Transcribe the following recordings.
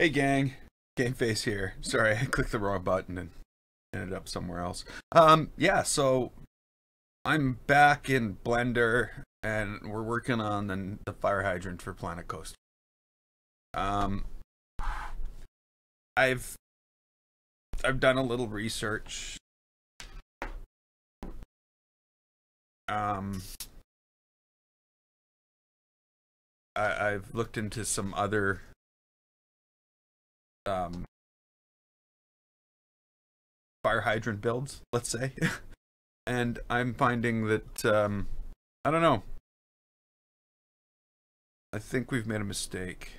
Hey gang, Game Face here. Sorry, I clicked the wrong button and ended up somewhere else. Yeah, so I'm back in Blender and we're working on the fire hydrant for Planet Coaster. I've done a little research. I've looked into some other fire hydrant builds, let's say. And I'm finding that I don't know. I think we've made a mistake.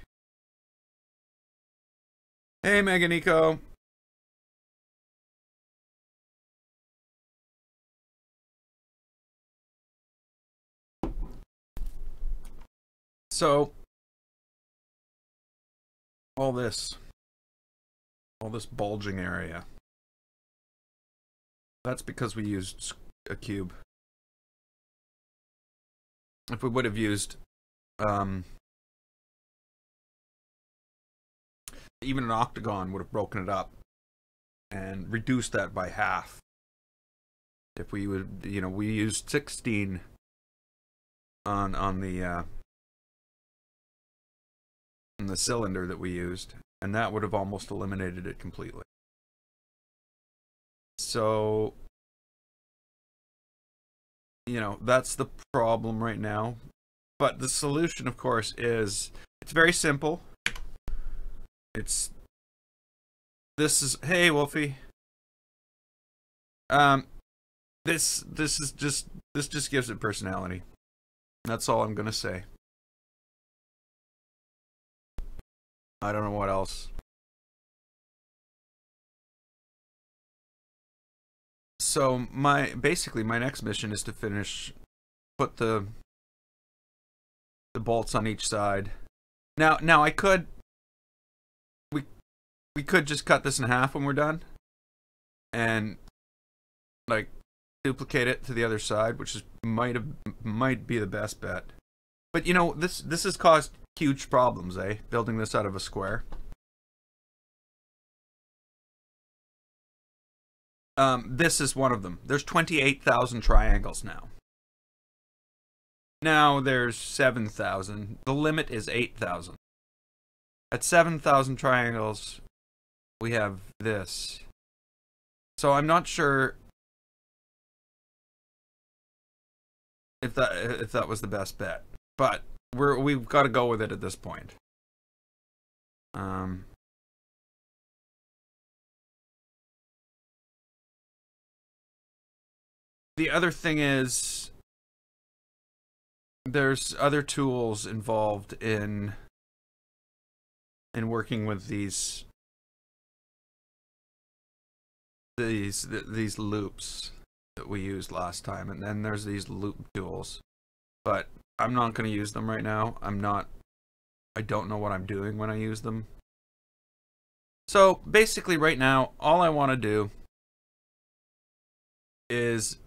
Hey, Meganico. So all this bulging area, that's because we used a cube. If we would have used even an octagon, would have broken it up and reduced that by half. If we would, we used 16 on the cylinder that we used, and that would have almost eliminated it completely. So, that's the problem right now. But the solution, of course, is it's very simple. This is, hey Wolfie. This just gives it personality. That's all I'm gonna say. I don't know what else. So basically my next mission is to put the bolts on each side. Now we could just cut this in half when we're done and like duplicate it to the other side, which might be the best bet. But this has caused huge problems, building this out of a square. This is one of them. There's 28,000 triangles now. Now there's 7,000. The limit is 8,000. At 7,000 triangles, we have this. So I'm not sure if that was the best bet, but we've got to go with it at this point. The other thing is, there's other tools involved in working with these loops that we used last time, and then there's these loop tools, but I'm not going to use them right now. I don't know what I'm doing when I use them. So basically right now all I want to do is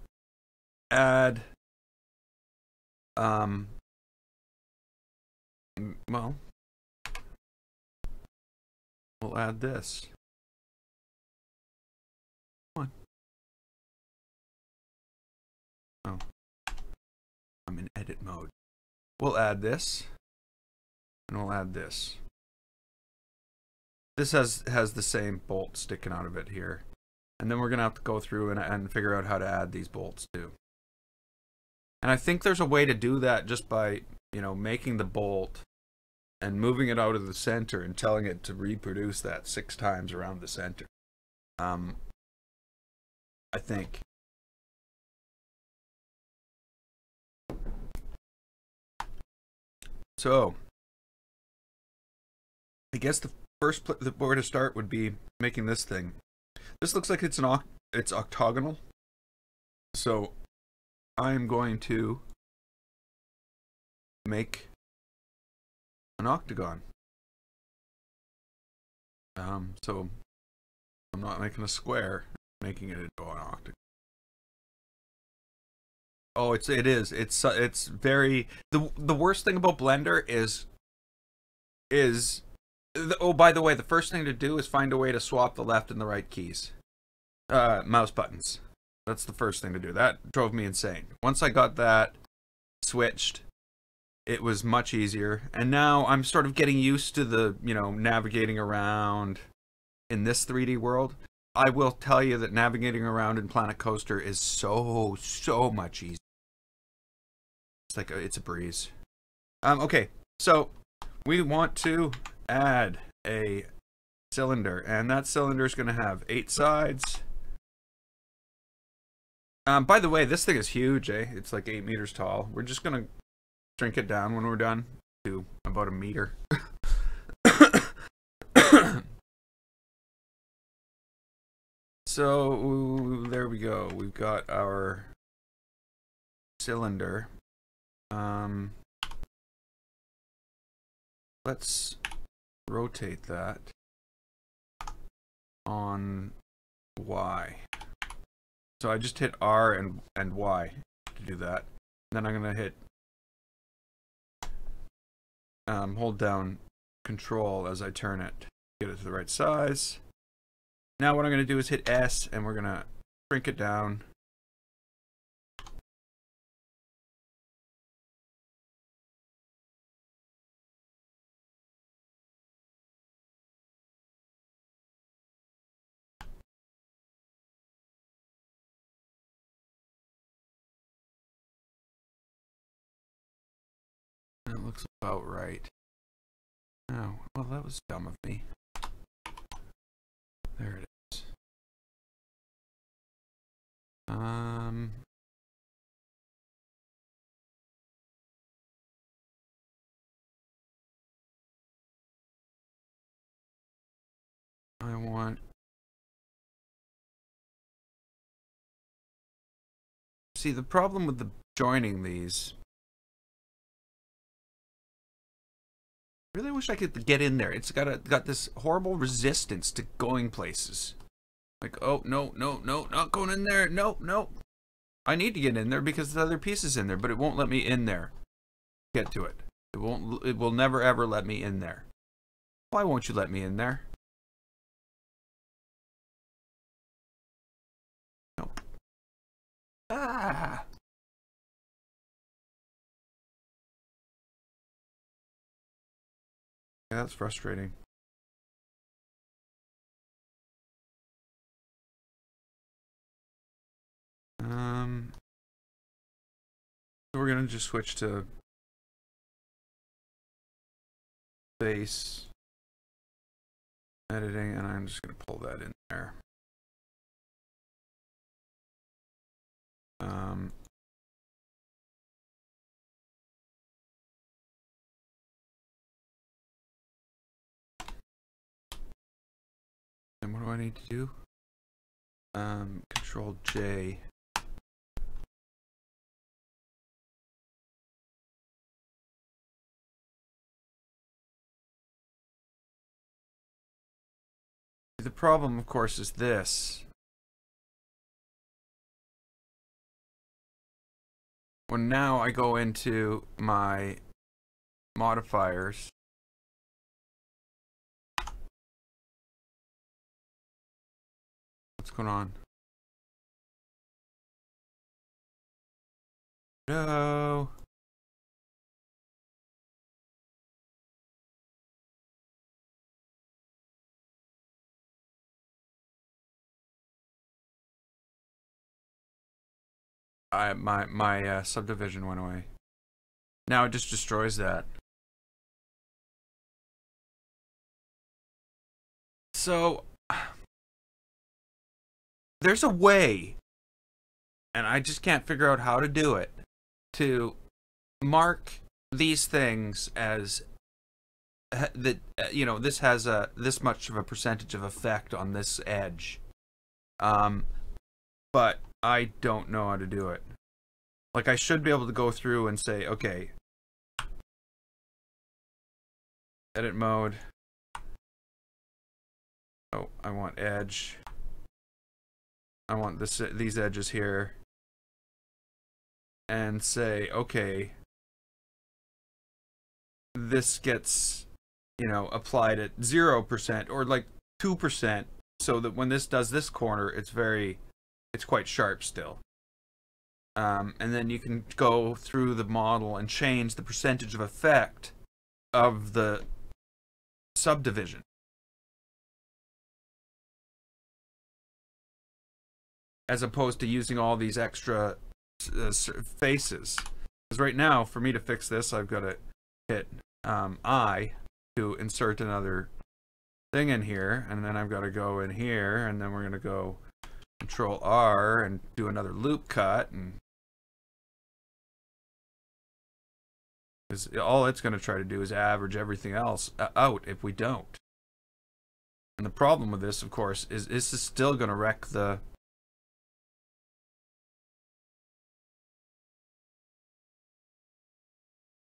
add well, we'll add this. Come on. Oh, I'm in edit mode. We'll add this, and we'll add this. This has the same bolt sticking out of it here, and then we're gonna have to go through and figure out how to add these bolts too. And I think there's a way to do that just by making the bolt and moving it out of the center and telling it to reproduce that 6 times around the center. I think. So, I guess the first where to start would be making this thing. This looks like it's octagonal. So, I'm going to make an octagon. So I'm not making a square, I'm making it into an octagon. Oh, it's very, the worst thing about Blender is Oh, by the way, the first thing to do is find a way to swap the left and the right keys. Mouse buttons. That's the first thing to do. That drove me insane. Once I got that switched, it was much easier. And now I'm sort of getting used to the, navigating around in this 3D world. I will tell you that navigating around in Planet Coaster is so much easier. It's like it's a breeze. Okay, so we want to add a cylinder, and that cylinder is going to have 8 sides. By the way, this thing is huge, eh? It's like 8 meters tall. We're just going to shrink it down when we're done to about 1 meter. So there we go. We've got our cylinder. Let's rotate that on Y. So I just hit R and Y to do that. Then I'm gonna hit hold down Control as I turn it, get it to the right size. Now what I'm gonna do is hit S, and we're gonna shrink it down. That looks about right. Oh, well, that was dumb of me. There it is. I want... See, the problem with the joining these... I really wish I could get in there. It's got this horrible resistance to going places. Like, oh, no, not going in there. No. I need to get in there because the other piece is in there, but it won't let me in there. Get to it. It will never ever let me in there. Why won't you let me in there? No. Ah. Yeah, that's frustrating. So we're gonna just switch to base editing, and I'm just gonna pull that in there. And what do I need to do? Control J. The problem, of course, is this. When now I go into my modifiers, what's going on? No. My subdivision went away. Now it just destroys that. So there's a way, and I just can't figure out how to do it, to mark these things as that this has this much of a percentage of effect on this edge. But I don't know how to do it. Like, I should be able to go through and say, okay, edit mode. Oh, I want edge. I want these edges here. And say, okay, this gets you know, applied at 0% or like 2%, so that when this does this corner, it's quite sharp still. And then you can go through the model and change the percentage of effect of the subdivision. As opposed to using all these extra faces. Because right now, for me to fix this, I've got to hit I to insert another thing in here, and then I've got to go in here, and then we're going to go Control R and do another loop cut, and all it's going to try to do is average everything else out if we don't. And the problem with this, of course, is this is still going to wreck the...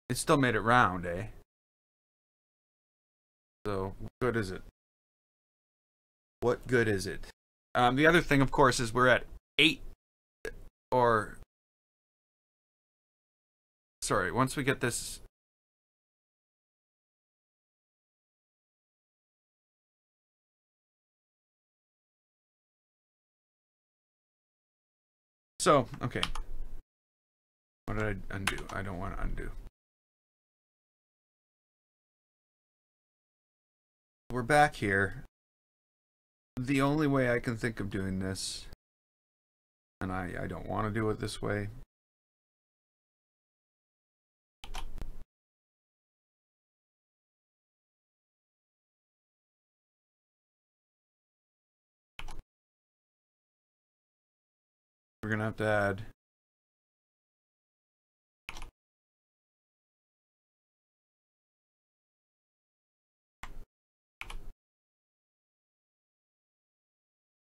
It still made it round, eh? So, what good is it? What good is it? The other thing, of course, is we're at 8, or... Sorry, once we get this... So, okay. What did I undo? I don't want to undo. We're back here. The only way I can think of doing this, and I don't want to do it this way, we're gonna have to add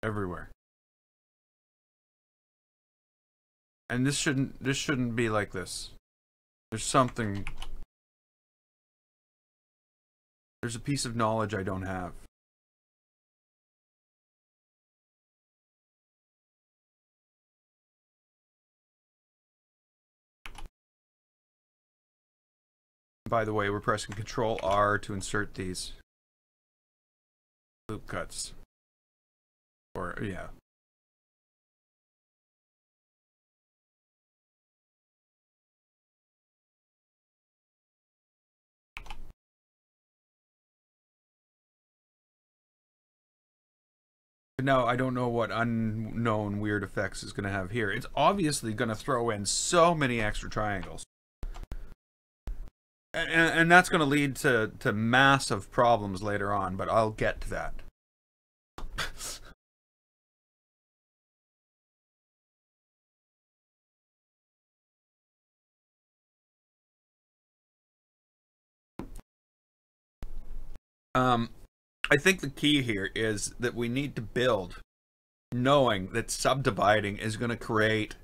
everywhere. And this shouldn't be like this. There's a piece of knowledge I don't have. By the way, we're pressing Control R to insert these loop cuts. Or, yeah. But now I don't know what unknown weird effects is going to have here. It's obviously going to throw in so many extra triangles. And that's going to lead to massive problems later on, but I'll get to that. I think the key here is that we need to build knowing that subdividing is going to create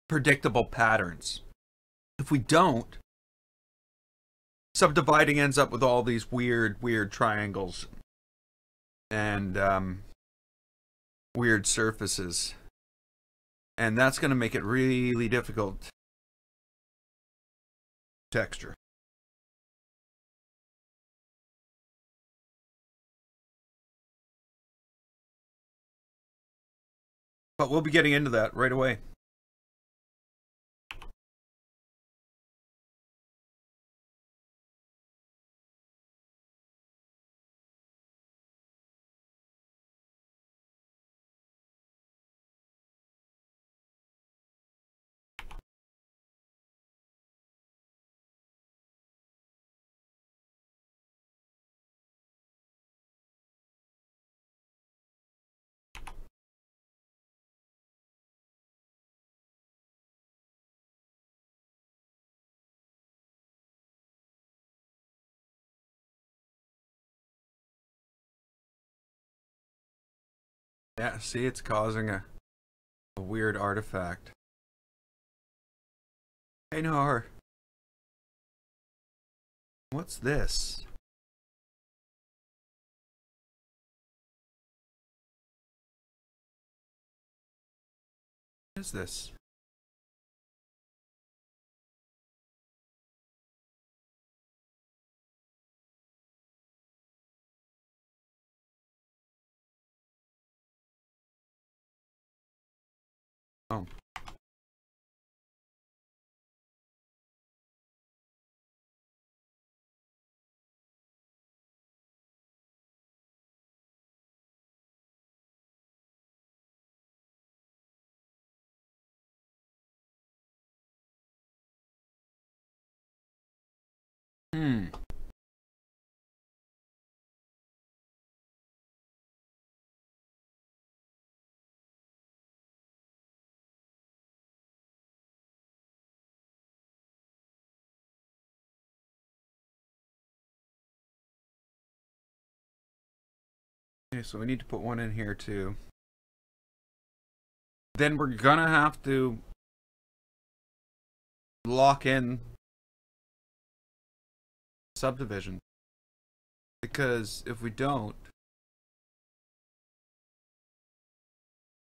predictable patterns. If we don't, subdividing ends up with all these weird triangles and weird surfaces. And that's going to make it really difficult texture. But we'll be getting into that right away. Yeah, see, it's causing a weird artifact. Hey, Nor. What's this? What is this? Oh. Hmm. Okay, so we need to put one in here too. Then we're gonna have to lock in subdivision. Because if we don't,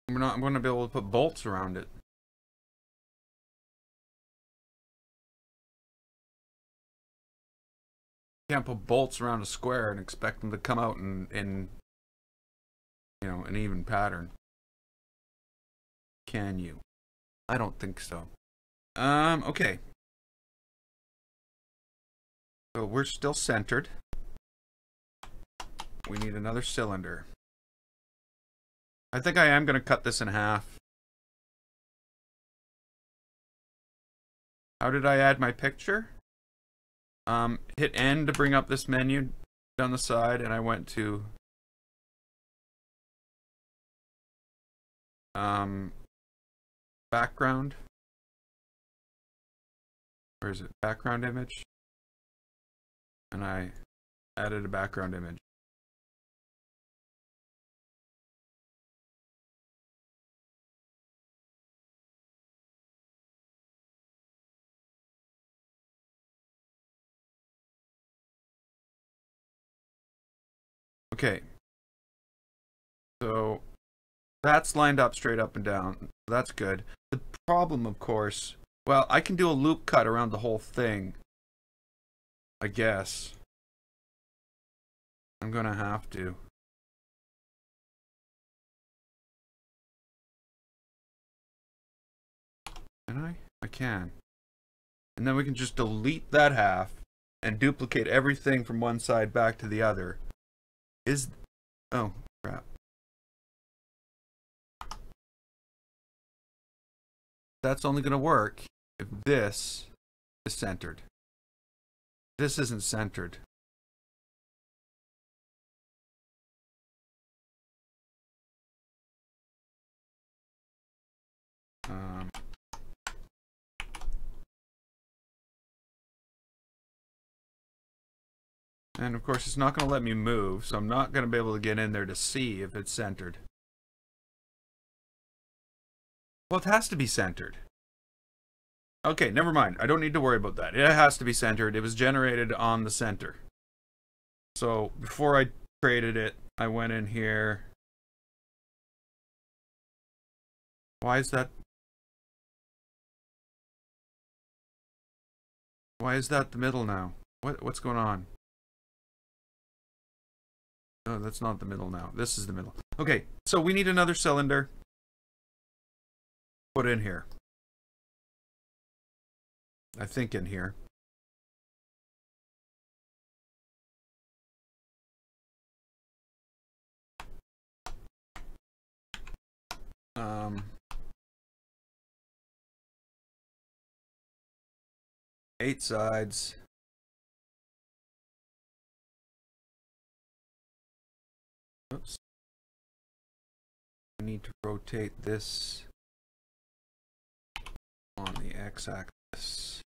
we're not going to be able to put bolts around it. You can't put bolts around a square and expect them to come out in you know, an even pattern. Can you? I don't think so. Okay. So we're still centered. We need another cylinder. I think I am going to cut this in half. How did I add my picture? Hit N to bring up this menu down the side, and I went to background. Where is it? Background image. And I added a background image. Okay. So that's lined up straight up and down. That's good. The problem, of course, well, I can do a loop cut around the whole thing, I guess. I'm gonna have to. Can I? I can. And then we can just delete that half and duplicate everything from one side back to the other. Oh, crap. That's only gonna work if this is centered. This isn't centered. And of course it's not going to let me move, so I'm not going to be able to get in there to see if it's centered. Well, it has to be centered. Okay, never mind. I don't need to worry about that. It has to be centered. It was generated on the center. So before I created it, I went in here. Why is that? Why is that the middle now? What's going on? No, that's not the middle now. This is the middle. Okay, so we need another cylinder. Put in here. I think in here. Eight sides. Oops. I need to rotate this on the x-axis.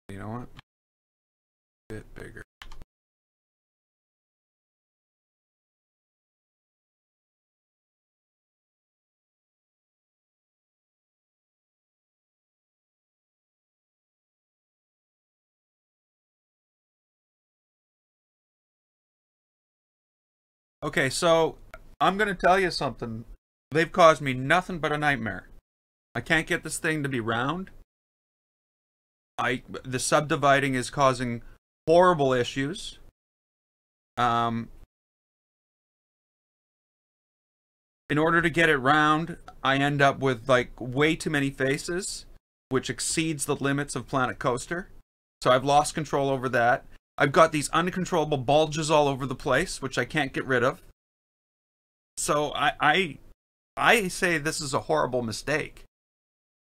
You know what? A bit bigger. Okay, so I'm going to tell you something. they've caused me nothing but a nightmare. I can't get this thing to be round. The subdividing is causing horrible issues. In order to get it round, I end up with like way too many faces, which exceeds the limits of Planet Coaster. So I've lost control over that. I've got these uncontrollable bulges all over the place, which I can't get rid of. So I say this is a horrible mistake.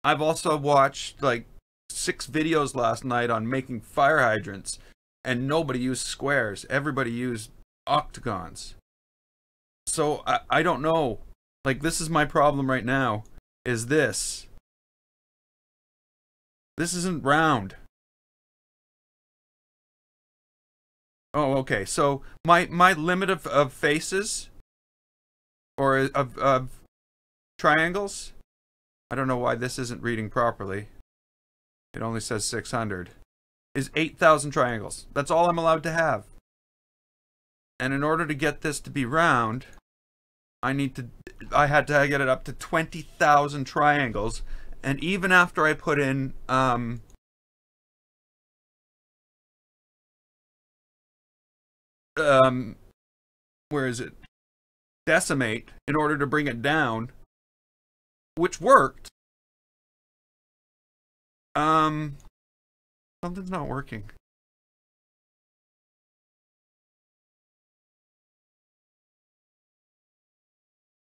I've also watched like 6 videos last night on making fire hydrants, and nobody used squares. Everybody used octagons. So I don't know. Like, this is my problem right now, is this. This isn't round. Oh, okay. So my limit of faces, or of triangles, I don't know why this isn't reading properly. It only says 600. Is 8,000 triangles. That's all I'm allowed to have. And in order to get this to be round, I had to get it up to 20,000 triangles. And even after I put in where is it? Decimate, in order to bring it down, which worked. Something's not working.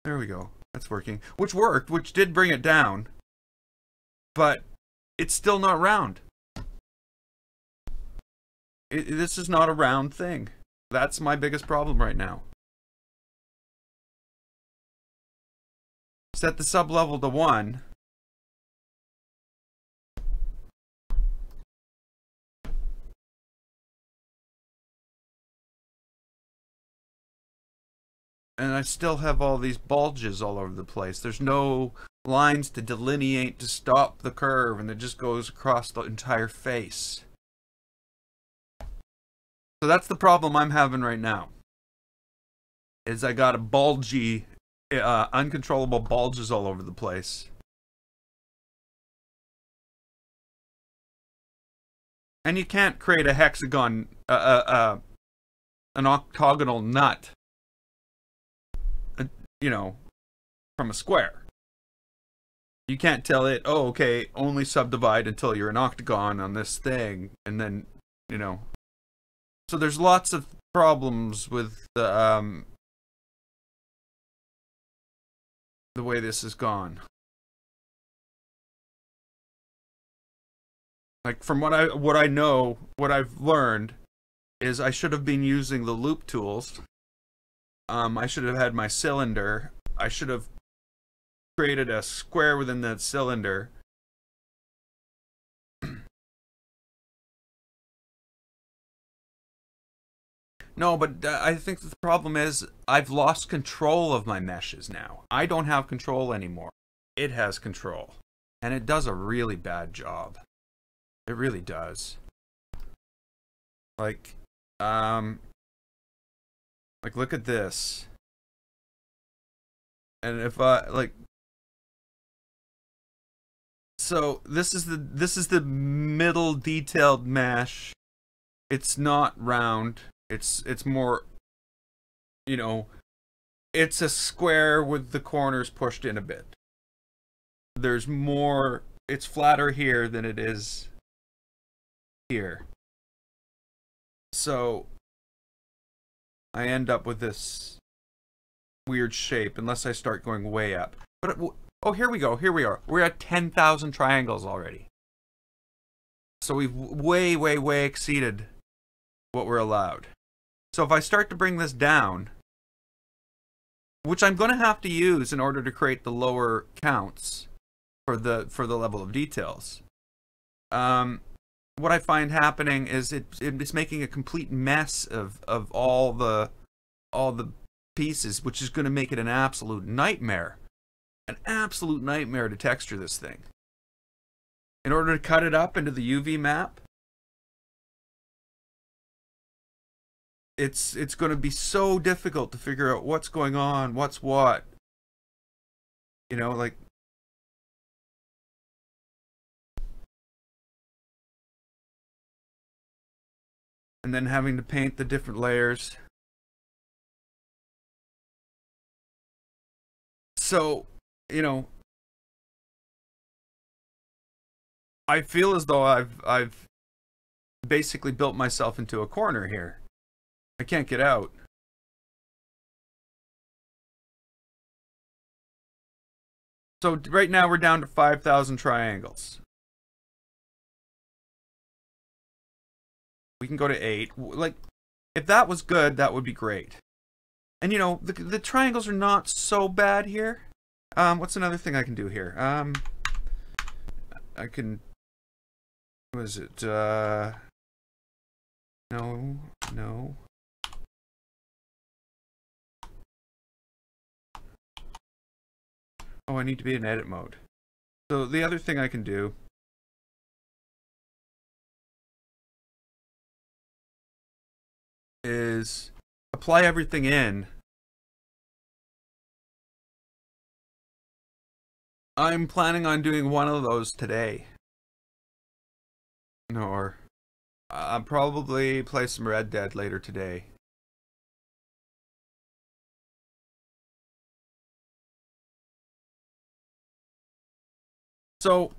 There we go. That's working. Which worked, which did bring it down. But it's still not round. This is not a round thing. That's my biggest problem right now. Set the sublevel to 1. And I still have all these bulges all over the place. There's no lines to delineate to stop the curve, and it just goes across the entire face. So that's the problem I'm having right now. Is I got a bulgy, uncontrollable bulges all over the place. And you can't create a hexagon, an octagonal nut, you know, from a square. You can't tell it, oh, okay, only subdivide until you're an octagon on this thing, and then, you know. So there's lots of problems with the way this has gone. Like, from what I know, what I've learned is I should have been using the loop tools. I should have had my cylinder. I should have created a square within that cylinder. No, but I think the problem is I've lost control of my meshes now. I don't have control anymore. It has control. And it does a really bad job. It really does. Like, look at this. And if I, like, so this is the middle detailed mesh. It's not round. It's more, you know, it's a square with the corners pushed in a bit. There's more, it's flatter here than it is here. So I end up with this weird shape unless I start going way up. But oh, here we go. Here we are. We're at 10,000 triangles already. So we've way exceeded what we're allowed. So if I start to bring this down, which I'm going to have to use in order to create the lower counts for the level of details, what I find happening is it's making a complete mess of all the pieces, which is going to make it an absolute nightmare. An absolute nightmare to texture this thing. In order to cut it up into the UV map, it's going to be so difficult to figure out what's going on, what's what. You know, like, and then having to paint the different layers. So, you know, I feel as though I've basically built myself into a corner here. I can't get out. So right now we're down to 5,000 triangles. We can go to 8. Like, if that was good, that would be great. And you know, the triangles are not so bad here. What's another thing I can do here? I can... What is it? No. Oh, I need to be in edit mode. So the other thing I can do is apply everything in. I'm planning on doing one of those today. Or I'll probably play some Red Dead later today. So,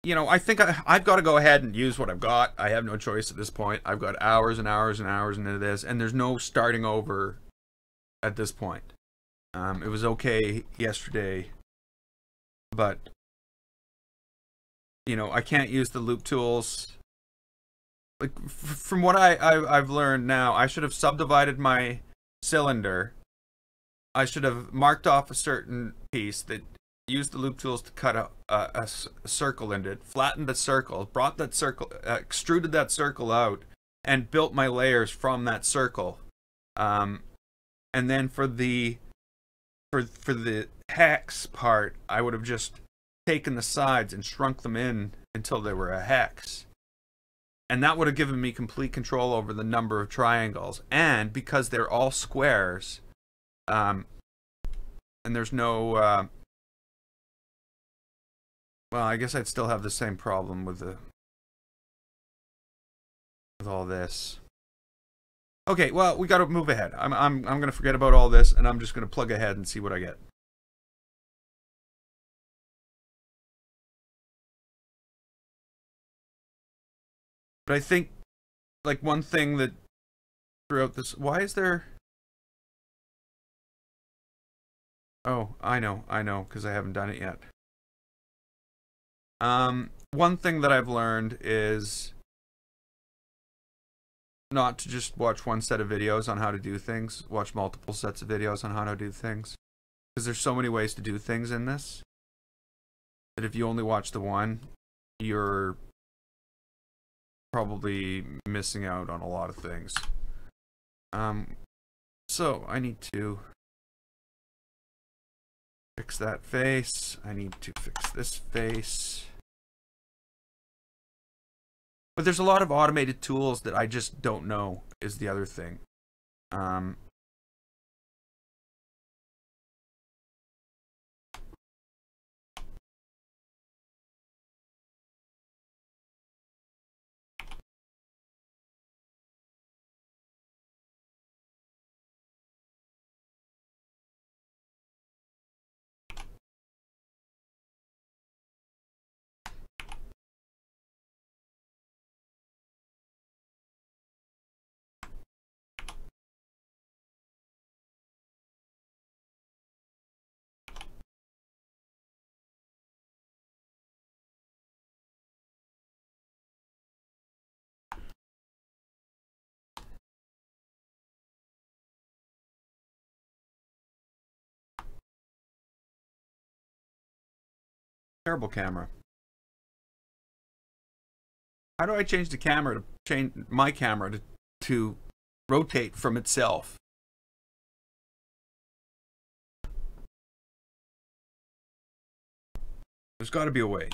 you know, I think I've got to go ahead and use what I've got. I have no choice at this point. I've got hours and hours and hours into this, and there's no starting over at this point. It was okay yesterday, but, you know, I can't use the loop tools. Like, from what I've learned now, I should have subdivided my cylinder. I should have marked off a certain piece that used the loop tools to cut a circle into it, flattened the circle, brought that circle, extruded that circle out, and built my layers from that circle. And then for the hex part, I would have just taken the sides and shrunk them in until they were a hex. And that would have given me complete control over the number of triangles. And because they're all squares, and there's no... well, I guess I'd still have the same problem with all this. Okay, well, we got to move ahead. I'm going to forget about all this, and I'm just going to plug ahead and see what I get. But I think, like, one thing that throughout this... Why is there... Oh, I know, because I haven't done it yet. One thing that I've learned is not to just watch one set of videos on how to do things. Watch multiple sets of videos on how to do things. Because there's so many ways to do things in this, that if you only watch the one, you're probably missing out on a lot of things. So I need to fix that face. I need to fix this face. But there's a lot of automated tools that I just don't know, is the other thing. Terrible camera. How do I change the camera to change my camera to rotate from itself? There's got to be a way.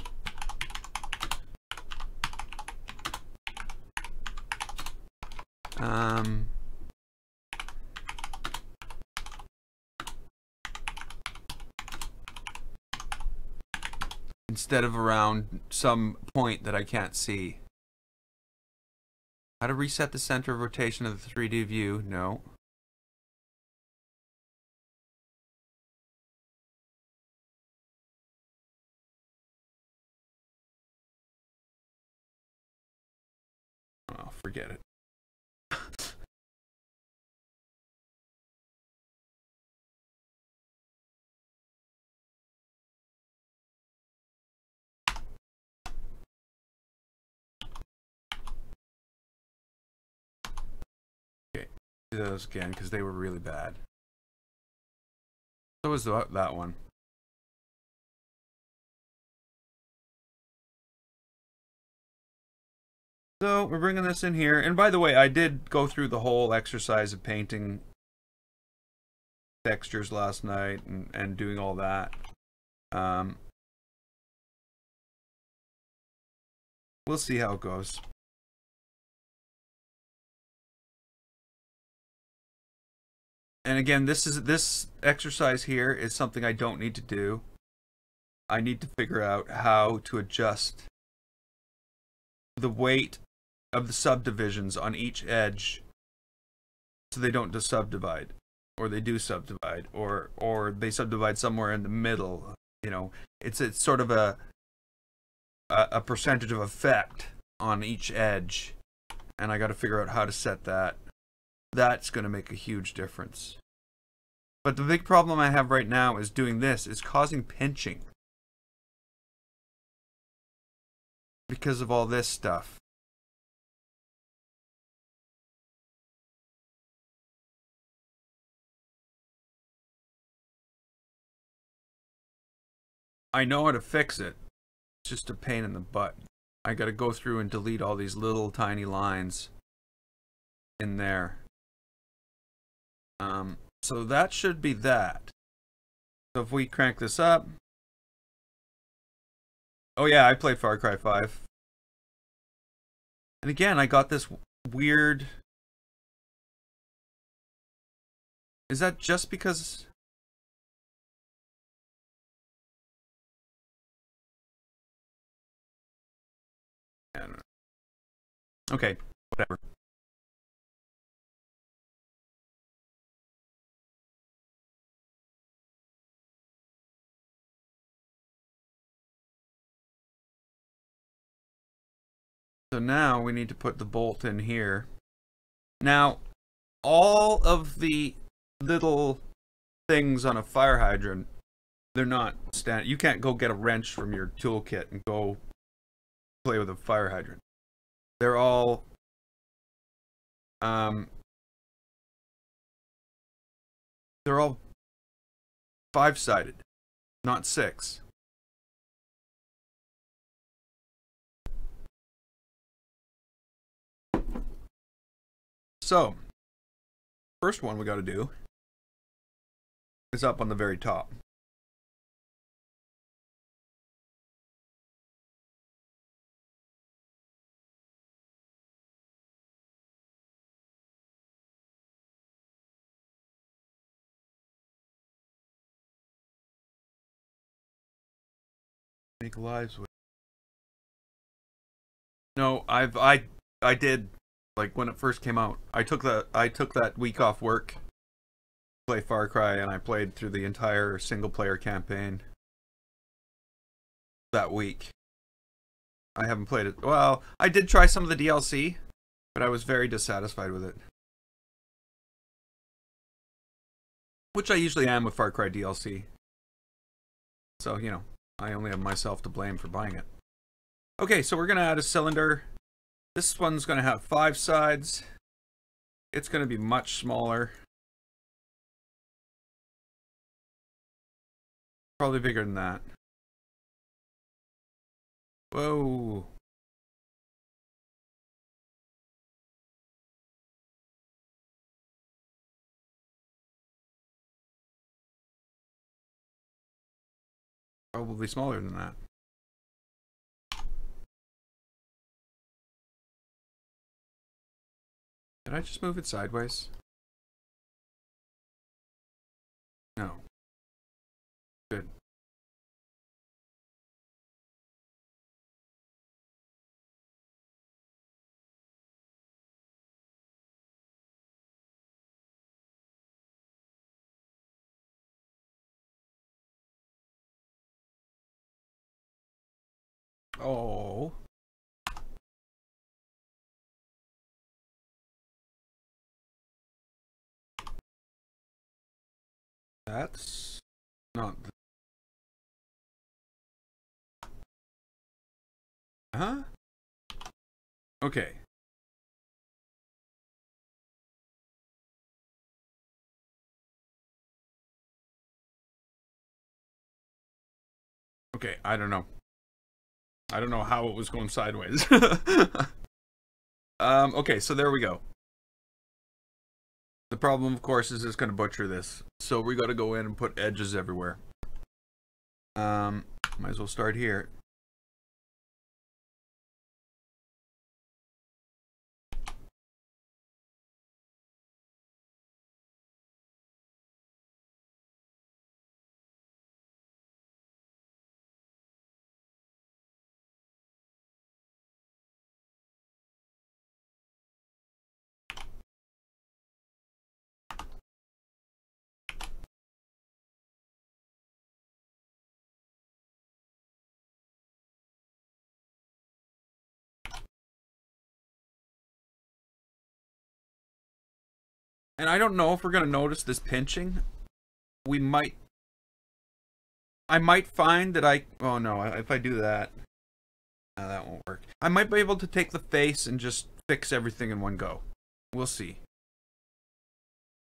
instead of around some point that I can't see. How to reset the center of rotation of the 3D view? No. Oh, forget it. Okay, do those again because they were really bad. So was that one. So we're bringing this in here. And by the way, I did go through the whole exercise of painting textures last night and doing all that. We'll see how it goes. And again, this exercise here is something I don't need to do. I need to figure out how to adjust the weight of the subdivisions on each edge so they don't just subdivide, or they do subdivide, or they subdivide somewhere in the middle. You know, it's sort of a percentage of effect on each edge, and I got to figure out how to set that. That's going to make a huge difference. But the big problem I have right now is doing this is causing pinching because of all this stuff. I know how to fix it. It's just a pain in the butt. I got to go through and delete all these little tiny lines in there. So that should be that. So if we crank this up. Oh yeah, I played Far Cry 5. And again, I got this weird... Is that just because... I don't know. Okay, whatever. So now we need to put the bolt in here. Now, all of the little things on a fire hydrant, they're not standard. You can't go get a wrench from your toolkit and go play with a fire hydrant. They're all five-sided, not six. So, first one we got to do is up on the very top. Make lives with. No, I did, like when it first came out. I took that week off work, play Far Cry, and I played through the entire single player campaign that week. I haven't played it. Well, I did try some of the DLC, but I was very dissatisfied with it. Which I usually am with Far Cry DLC. So, you know, I only have myself to blame for buying it. Okay, so we're going to add a cylinder. This one's going to have 5 sides. It's going to be much smaller. Probably bigger than that. Whoa. Probably smaller than that. Did I just move it sideways? No. Good. Oh. That's not... Huh? Okay. Okay, I don't know. I don't know how it was going sideways. Okay, so there we go. The problem, of course, is it's going to butcher this. So we got to go in and put edges everywhere. Might as well start here. And I don't know if we're going to notice this pinching. We might... I might find that I... Oh no, if I do that... No, that won't work. I might be able to take the face and just fix everything in one go. We'll see.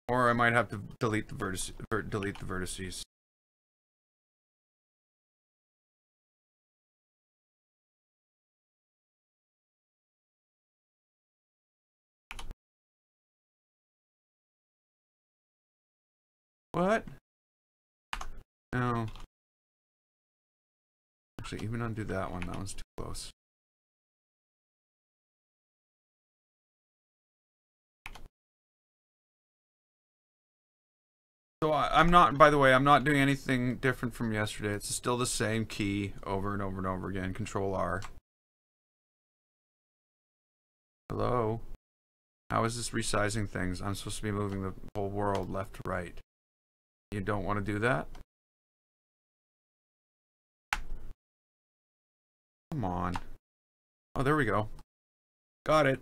Or I might have to delete the vertices. What? No. Actually, even undo that one. That one's too close. So I'm not, by the way, I'm not doing anything different from yesterday. It's still the same key over and over and over again. Control R. Hello? How is this resizing things? I'm supposed to be moving the whole world left to right. You don't want to do that? Come on. Oh, there we go. Got it.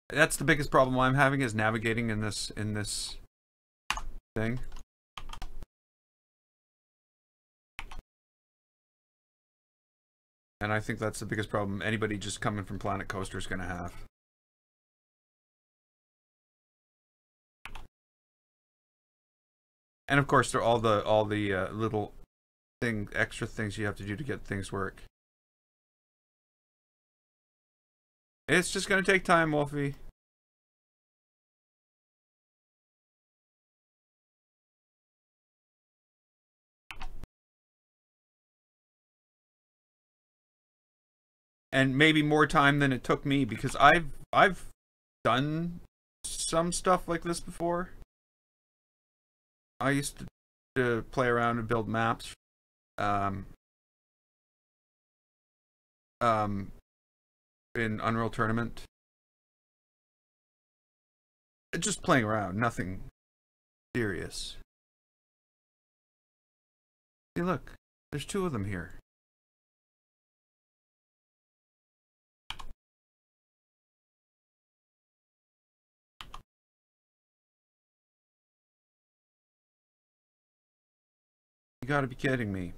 That's the biggest problem I'm having, is navigating in this thing. And I think that's the biggest problem anybody just coming from Planet Coaster is going to have. And of course, there are all the little extra things you have to do to get things work. It's just going to take time, Wolfie. And maybe more time than it took me, because I've done some stuff like this before. I used to play around and build maps. In Unreal Tournament. Just playing around, nothing serious. See, look, there's two of them here. You gotta be kidding me.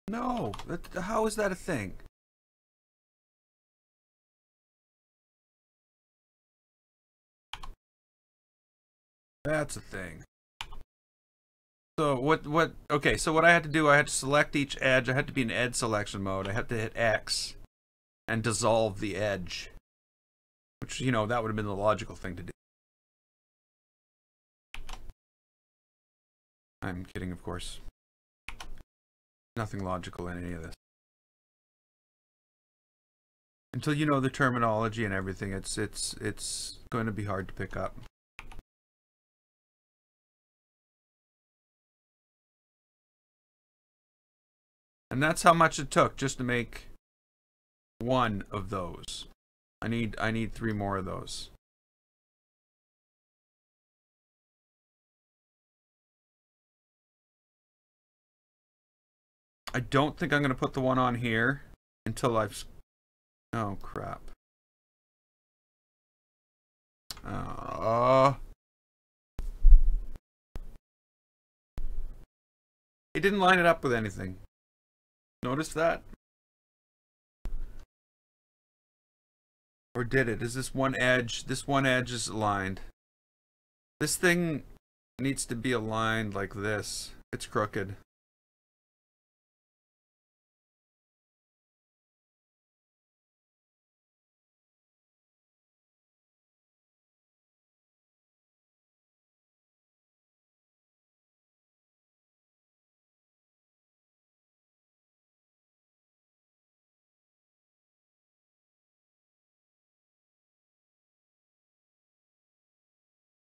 No, how is that a thing? That's a thing. So okay, so what I had to do, I had to select each edge. I had to be in edge selection mode. I had to hit X and dissolve the edge. Which, you know, that would have been the logical thing to do. I'm kidding, of course. Nothing logical in any of this. Until you know the terminology and everything, it's going to be hard to pick up. And that's how much it took just to make one of those. I need 3 more of those. I don't think I'm going to put the one on here until I've... Oh, crap. It didn't line it up with anything. Notice that? Or did it? Is this one edge? This one edge is aligned. This thing needs to be aligned like this. It's crooked.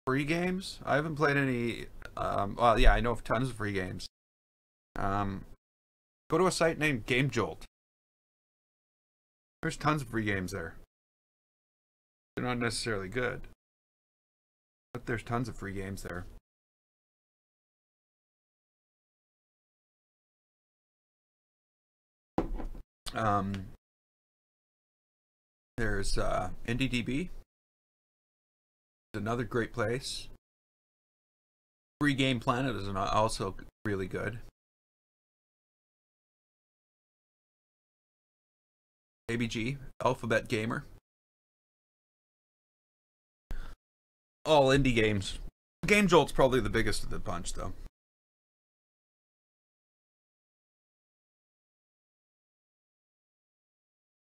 Free games? I haven't played any. Well, yeah, I know of tons of free games. Go to a site named Game Jolt. There's tons of free games there. They're not necessarily good, but there's tons of free games there. There's IndieDB. Another great place. Free Game Planet is also really good. ABG, Alphabet Gamer. All indie games. Game Jolt's probably the biggest of the bunch, though.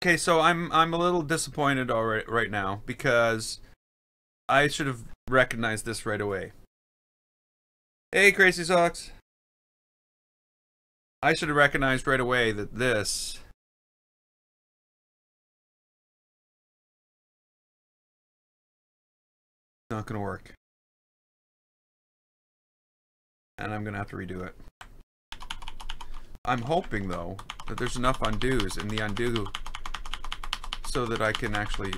Okay, so I'm a little disappointed right now because I should have recognized this right away. Hey, Crazy Socks. I should have recognized right away that this is not going to work. And I'm going to have to redo it. I'm hoping, though, that there's enough undos in the undo so that I can actually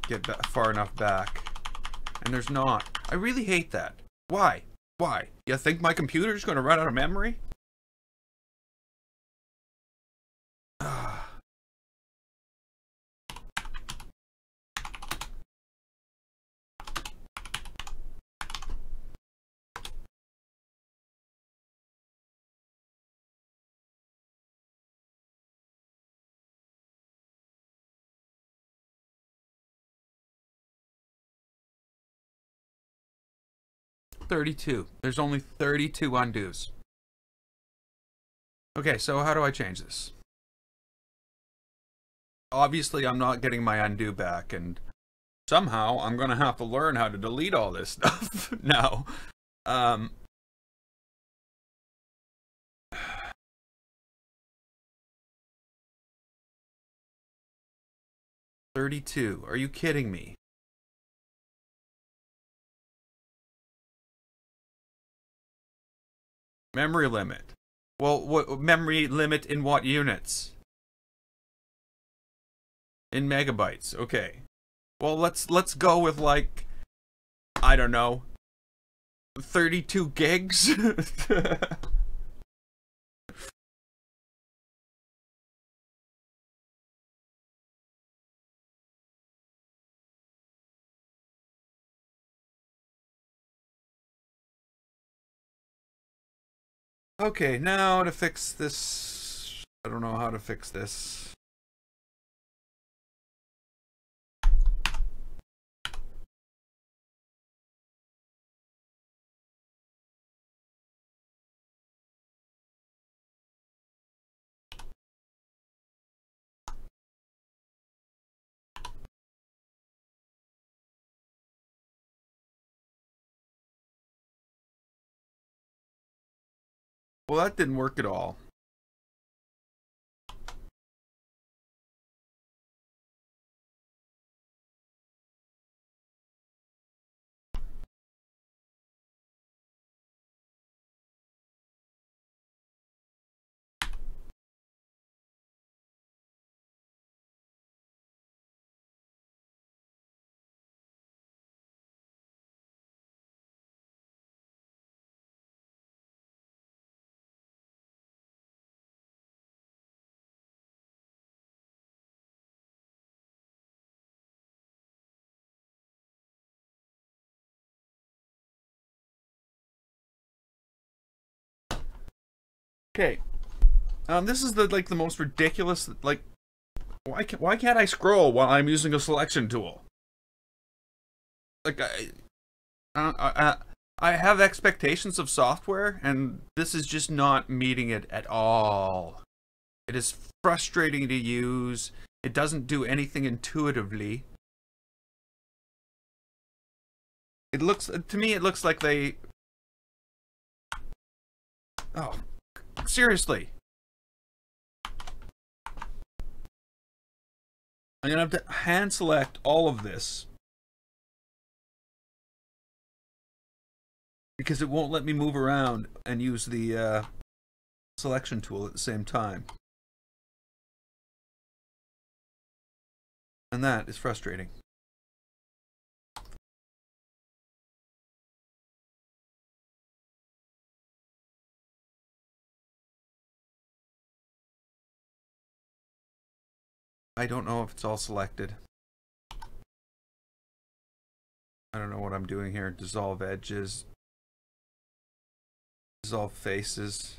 get far enough back. And there's not. I really hate that. Why? Why? You think my computer's going to run out of memory? 32. There's only 32 undos. Okay, so how do I change this? Obviously, I'm not getting my undo back, and somehow I'm going to have to learn how to delete all this stuff now. 32. Are you kidding me? Memory limit. Well, what memory limit in what units? In megabytes. Okay. Well, let's go with, like, I don't know, 32 gigs. Okay, now to fix this, I don't know how to fix this. Well, that didn't work at all. Okay. This is the most ridiculous, like, why can't I scroll while I'm using a selection tool? Like, I have expectations of software, and this is just not meeting it at all. It is frustrating to use. It doesn't do anything intuitively. It looks, to me, it looks like they... Oh, seriously. I'm gonna have to hand select all of this because it won't let me move around and use the selection tool at the same time. And that is frustrating. I don't know if it's all selected. I don't know what I'm doing here. Dissolve edges. Dissolve faces.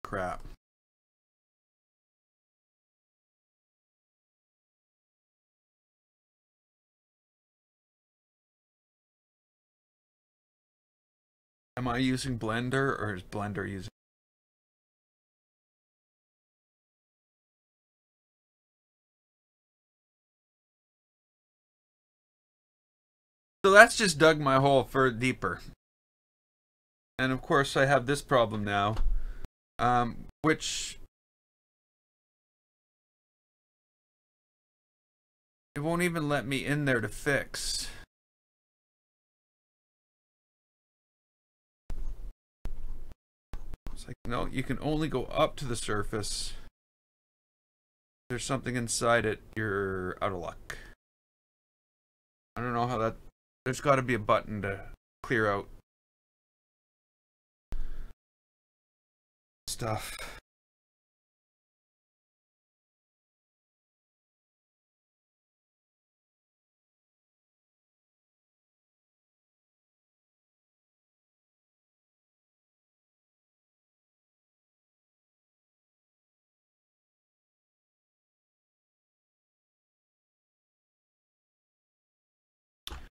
Crap. Am I using Blender, or is Blender using... So that's just dug my hole further deeper. And of course I have this problem now, which it won't even let me in there to fix. It's like, no, you can only go up to the surface. If there's something inside it, you're out of luck. I don't know how that... There's got to be a button to clear out stuff.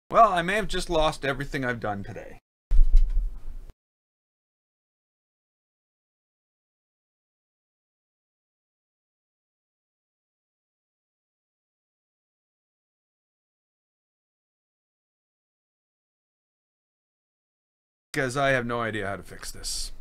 Well, I may have just lost everything I've done today. Because I have no idea how to fix this.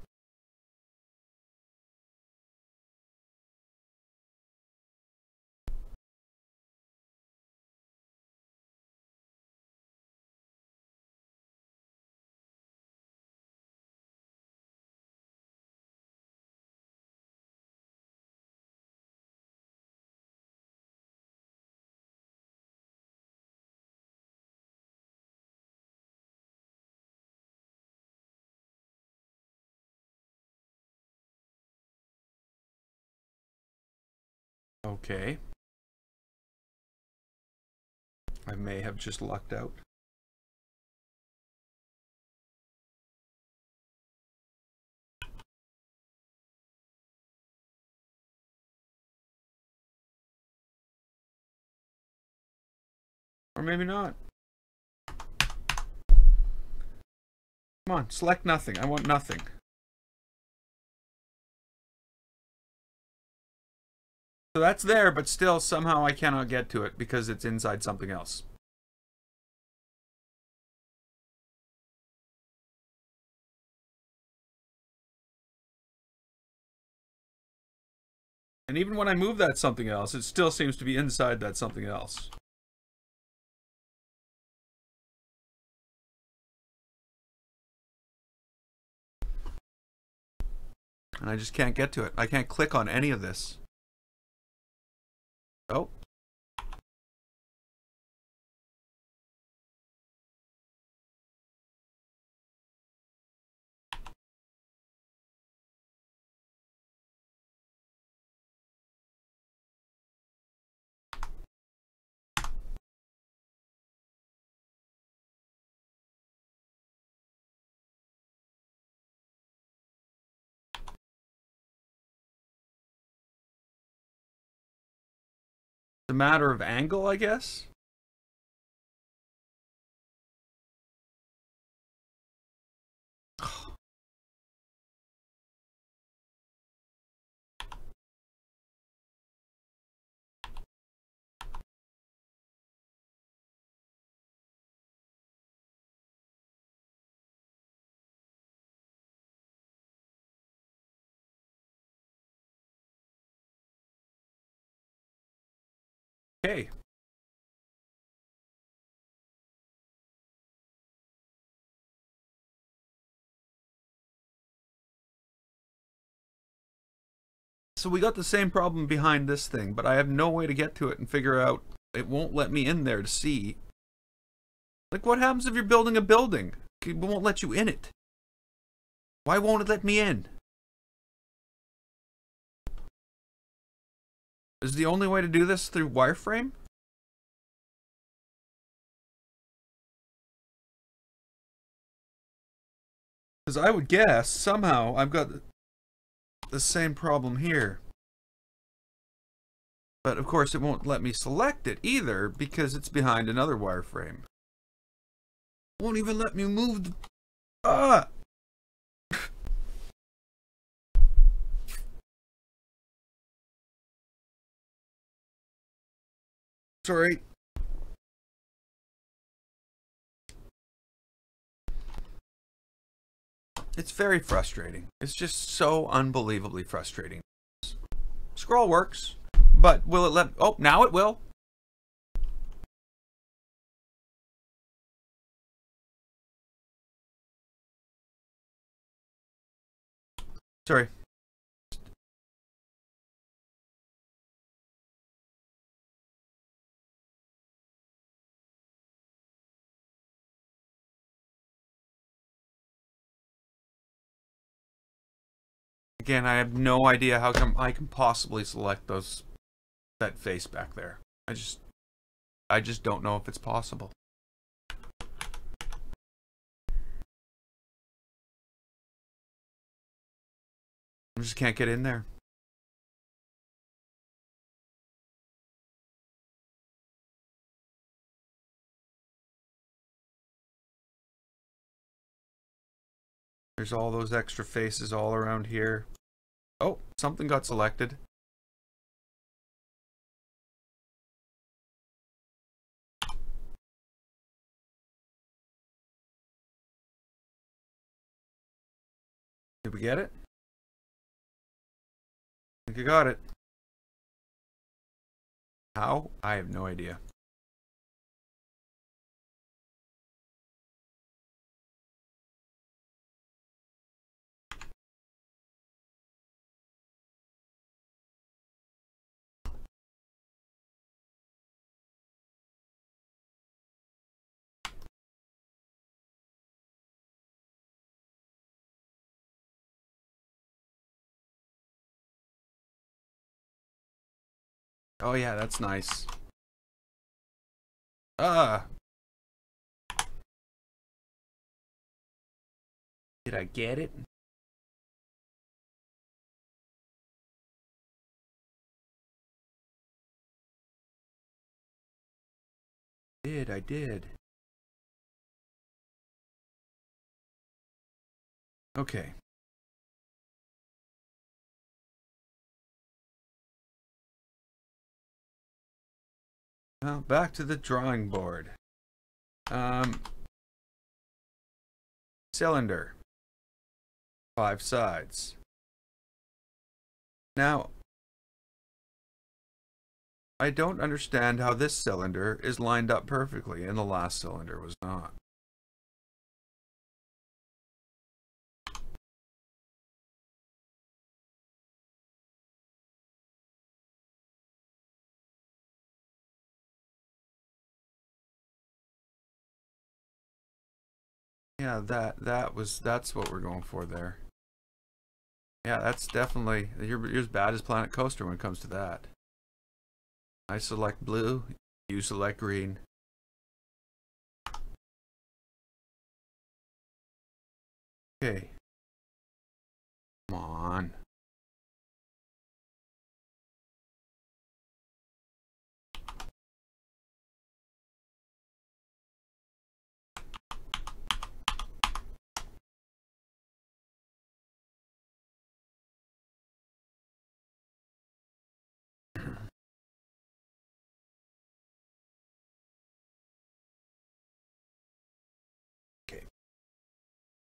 Okay. I may have just lucked out. Or maybe not. Come on, select nothing. I want nothing. So that's there, but still somehow I cannot get to it because it's inside something else. And even when I move that something else, it still seems to be inside that something else. And I just can't get to it. I can't click on any of this. Oh. It's a matter of angle, I guess. Okay. So we got the same problem behind this thing, but I have no way to get to it and figure out. It won't let me in there to see. Like, what happens if you're building a building? It won't let you in it. Why won't it let me in? Is the only way to do this through wireframe? Because I would guess somehow I've got the same problem here. But of course it won't let me select it either because it's behind another wireframe. Won't even let me move the... Ah! Sorry. It's very frustrating. It's just so unbelievably frustrating. Scroll works, but will it let... Oh, now it will. Sorry. Again, I have no idea how come I can possibly select that face back there. I just don't know if it's possible. I just can't get in there. There's all those extra faces all around here. Oh, something got selected. Did we get it? I think I got it. How? I have no idea. Oh yeah, that's nice. Ah. Did I get it? I did. Okay. Now back to the drawing board. Cylinder. 5 sides. Now, I don't understand how this cylinder is lined up perfectly and the last cylinder was not. Yeah, that's what we're going for there. Yeah, that's definitely, you're as bad as Planet Coaster when it comes to that. I select blue, you select green. Okay. Come on. Okay.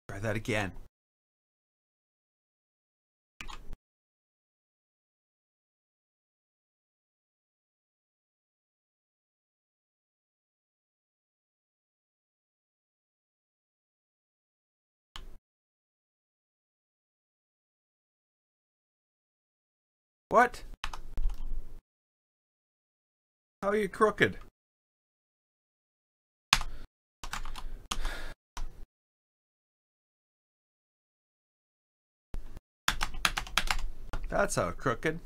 Try that again. What? How are you crooked? That's how crooked.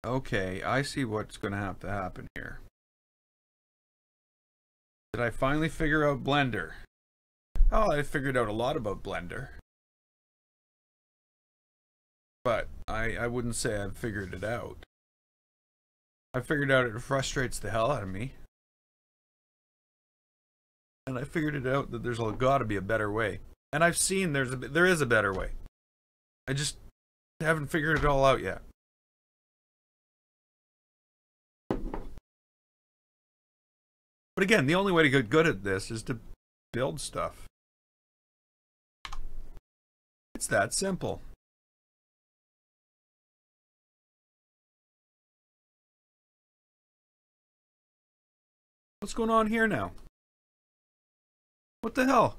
Okay, I see what's going to have to happen here. Did I finally figure out Blender? Oh, I figured out a lot about Blender. But I wouldn't say I've figured it out. I figured out it frustrates the hell out of me. And I figured it out that there's got to be a better way. And I've seen there is a better way. I just haven't figured it all out yet. But again, the only way to get good at this is to build stuff. It's that simple. What's going on here now? What the hell?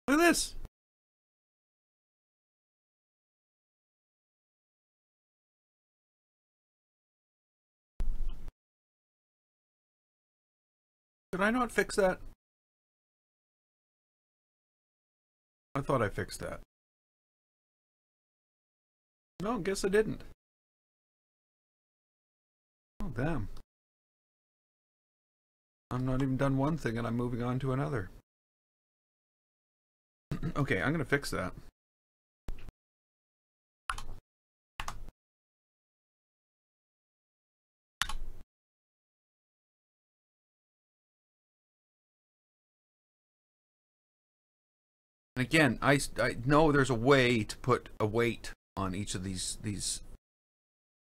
Look at this. Did I not fix that? I thought I fixed that. No, guess I didn't. Oh, damn. I'm not even done one thing and I'm moving on to another. Okay, I'm gonna fix that. And again, I know there's a way to put a weight on each of these.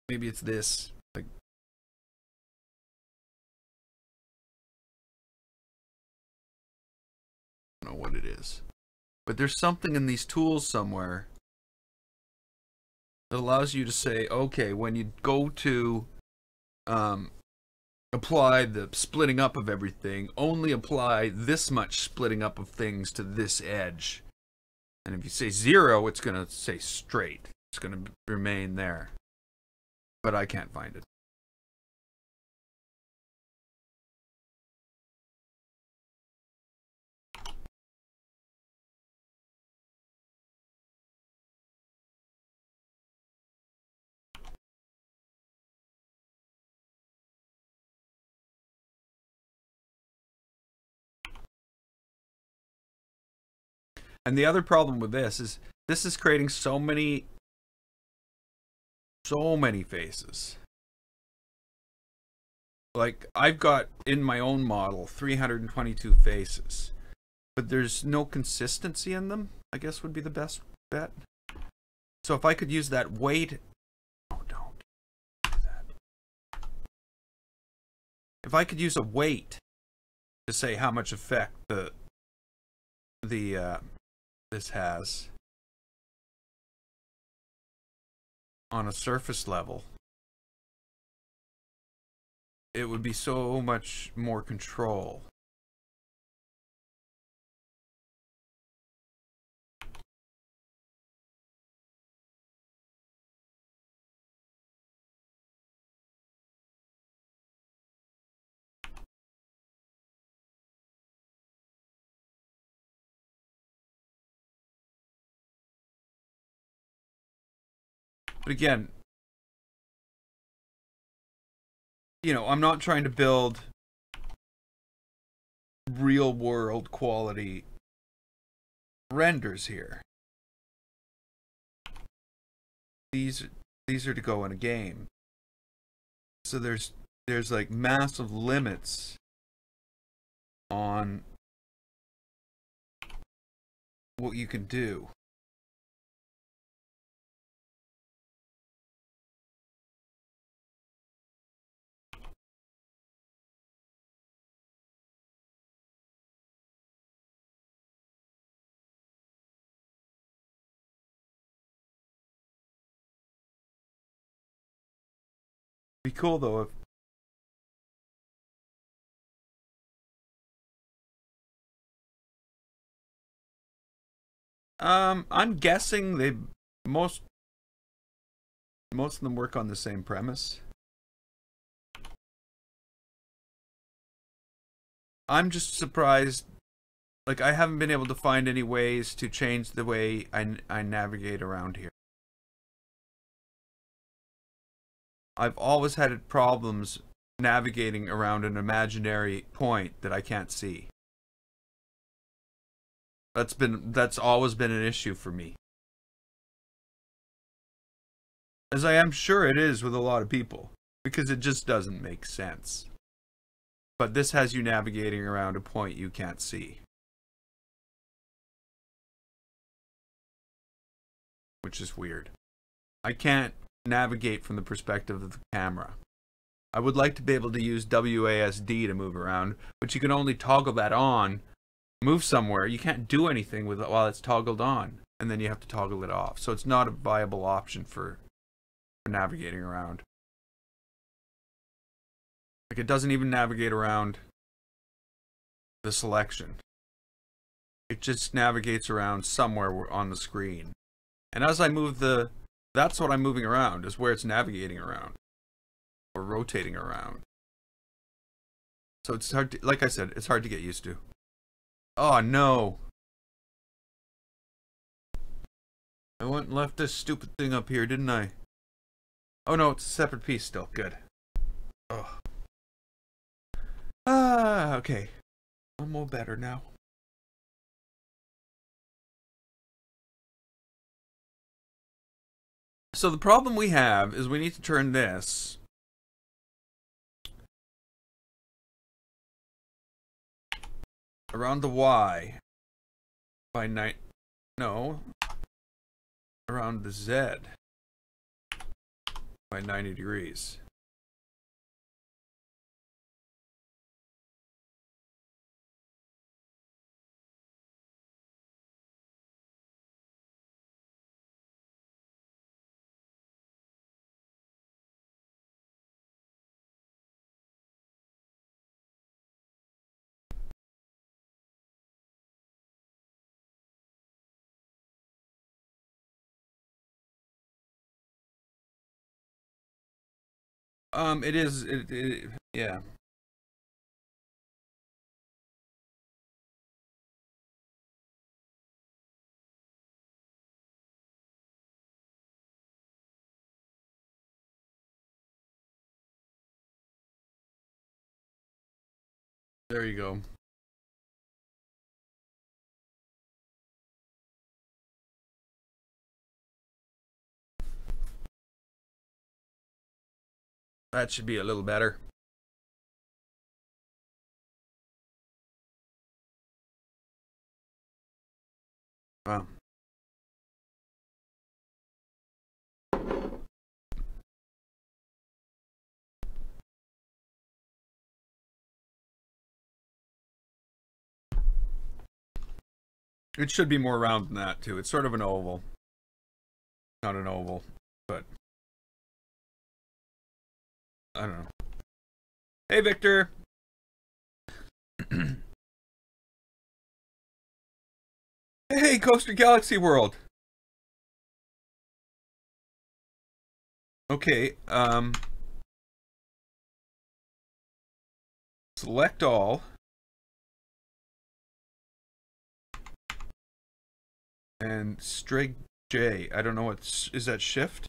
Maybe it's this. Like, I don't know what it is. But there's something in these tools somewhere that allows you to say, okay, when you go to apply the splitting up of everything, only apply this much splitting up of things to this edge. And if you say 0, it's going to say straight. It's going to remain there. But I can't find it. And the other problem with this is creating so many faces. Like, I've got in my own model 322 faces. but there's no consistency in them, I guess would be the best bet. So if I could use that weight, oh, don't do that. If I could use a weight to say how much effect this has on a surface level, it would be so much more control. But again, you know, I'm not trying to build real world quality renders here. These are to go in a game. So there's like massive limits on what you can do. Be cool though if I'm guessing they most of them work on the same premise. I'm just surprised, like I haven't been able to find any ways to change the way I navigate around here. I've always had problems navigating around an imaginary point that I can't see. That's always been an issue for me. As I am sure it is with a lot of people, because it just doesn't make sense. But this has you navigating around a point you can't see, which is weird. I can't navigate from the perspective of the camera. I would like to be able to use WASD to move around, but you can only toggle that on, move somewhere. You can't do anything with it while it's toggled on, and then you have to toggle it off. So it's not a viable option for navigating around. Like it doesn't even navigate around the selection. It just navigates around somewhere on the screen. And as I move that's what I'm moving around, is where it's navigating around. Or rotating around. So it's hard to, like I said, it's hard to get used to. Oh no! I went and left this stupid thing up here, didn't I? Oh no, it's a separate piece still. Good. Oh. Okay. I'm all better now. So the problem we have is we need to turn this around the Y by around the Z by 90 degrees. It is, yeah. There you go. That should be a little better. Wow. It should be more round than that, too. It's sort of an oval. Not an oval, but I don't know. Hey, Victor! Hey, Coaster Galaxy World! Okay, select all. And Strig J. I don't know what's... Is that shift?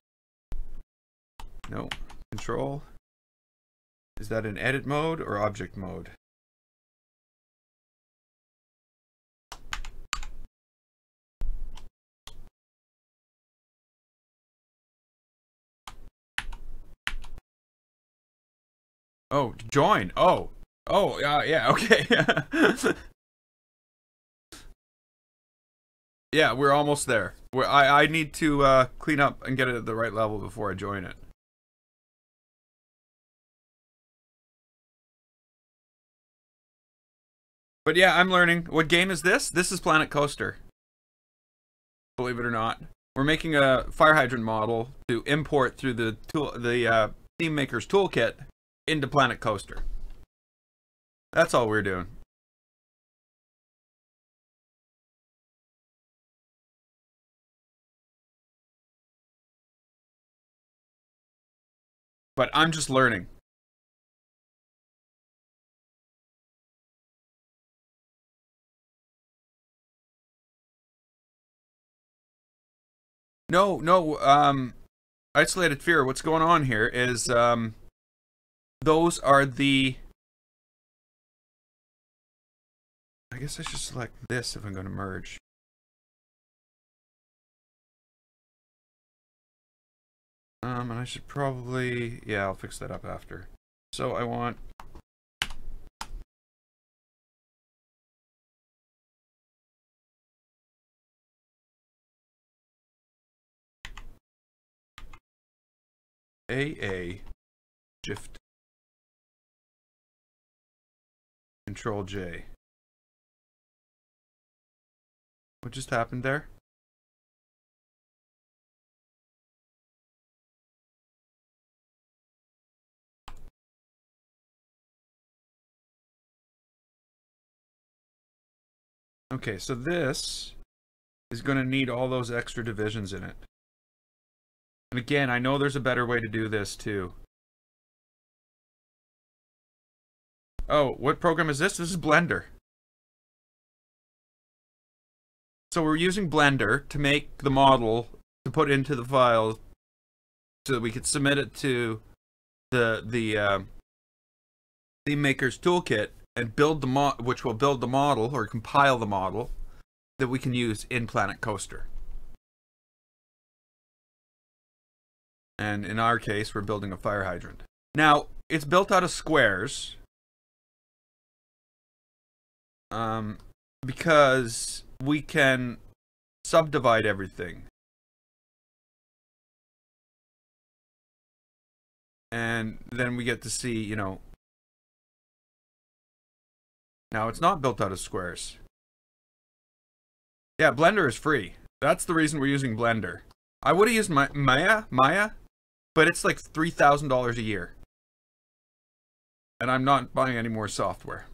No. Control. Is that in edit mode or object mode? Oh, join. Oh. Oh, yeah, okay. Yeah, we're almost there. I need to clean up and get it at the right level before I join it. But yeah, I'm learning. What game is this? This is Planet Coaster. Believe it or not. We're making a fire hydrant model to import through the ThemeMaker'S Toolkit into Planet Coaster. That's all we're doing. But I'm just learning. No, Isolated Fear, what's going on here is, those are the... I guess I should select this if I'm going to merge. And I should probably... Yeah, I'll fix that up after. So I want... AA, Shift, Control J. What just happened there? Okay, so this is going to need all those extra divisions in it. And again, I know there's a better way to do this too. Oh, what program is this? This is Blender. So we're using Blender to make the model to put into the file so that we could submit it to the ThemeMaker'S Toolkit and build the which will build the model or compile the model that we can use in Planet Coaster. And in our case, we're building a fire hydrant. Now, it's built out of squares because we can subdivide everything. And then we get to see, you know... Now, it's not built out of squares. Yeah, Blender is free. That's the reason we're using Blender. I would have used Maya, but it's like $3,000 a year. And I'm not buying any more software.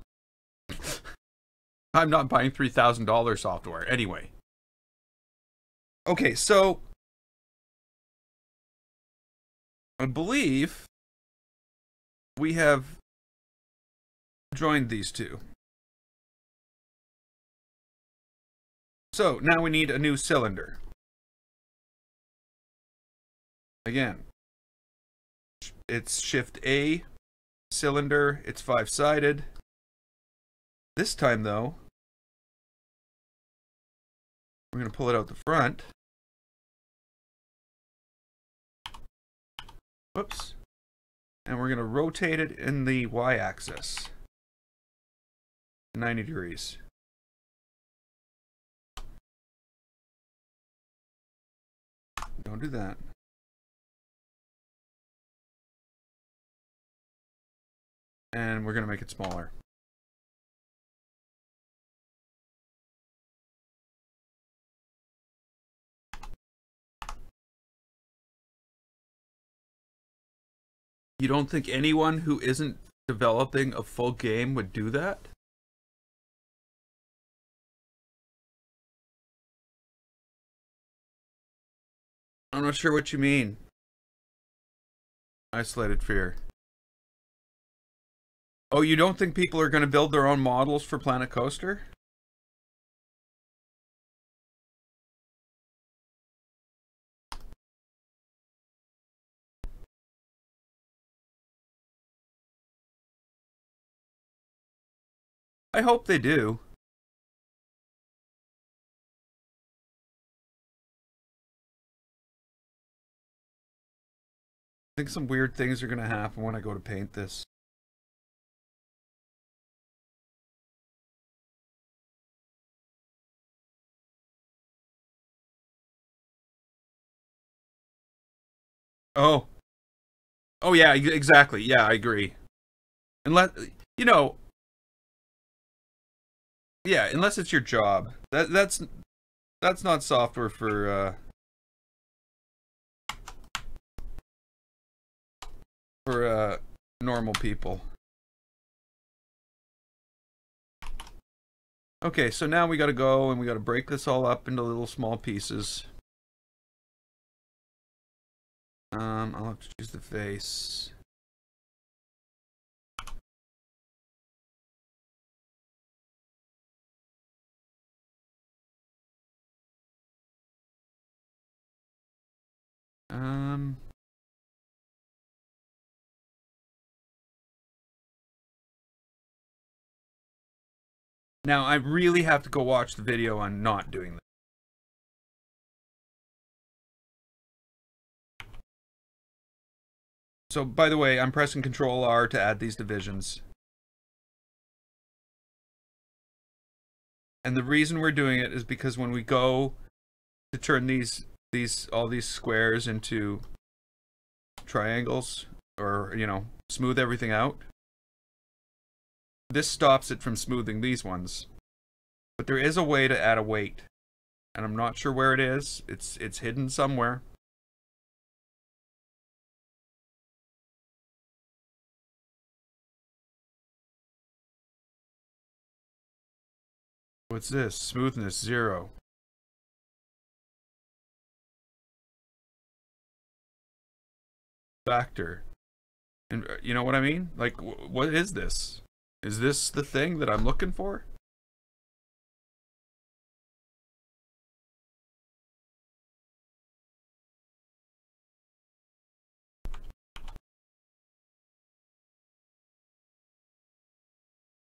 I'm not buying $3,000 software anyway. Okay, so I believe we have joined these two. So now we need a new cylinder. Again, it's Shift A, cylinder, it's 5-sided. This time though, we're going to pull it out the front. Whoops. And we're going to rotate it in the y-axis. 90 degrees. Don't do that. And we're going to make it smaller. You don't think anyone who isn't developing a full game would do that? I'm not sure what you mean. Isolated fear. Oh, you don't think people are going to build their own models for Planet Coaster? I hope they do. I think some weird things are going to happen when I go to paint this. Oh. Oh yeah, exactly. Yeah, I agree. Unless, you know, yeah, unless it's your job. That's not software for normal people. Okay, so now we got to go and we got to break this all up into little small pieces. I'll have to choose the face. Now I really have to go watch the video on not doing that. So, by the way, I'm pressing Control R to add these divisions. And the reason we're doing it is because when we go to turn all these squares into triangles, or, you know, smooth everything out, this stops it from smoothing these ones. But there is a way to add a weight, and I'm not sure where it is. It's hidden somewhere. What's this? Smoothness 0. Factor. And you know what I mean? Like, what is this? Is this the thing that I'm looking for?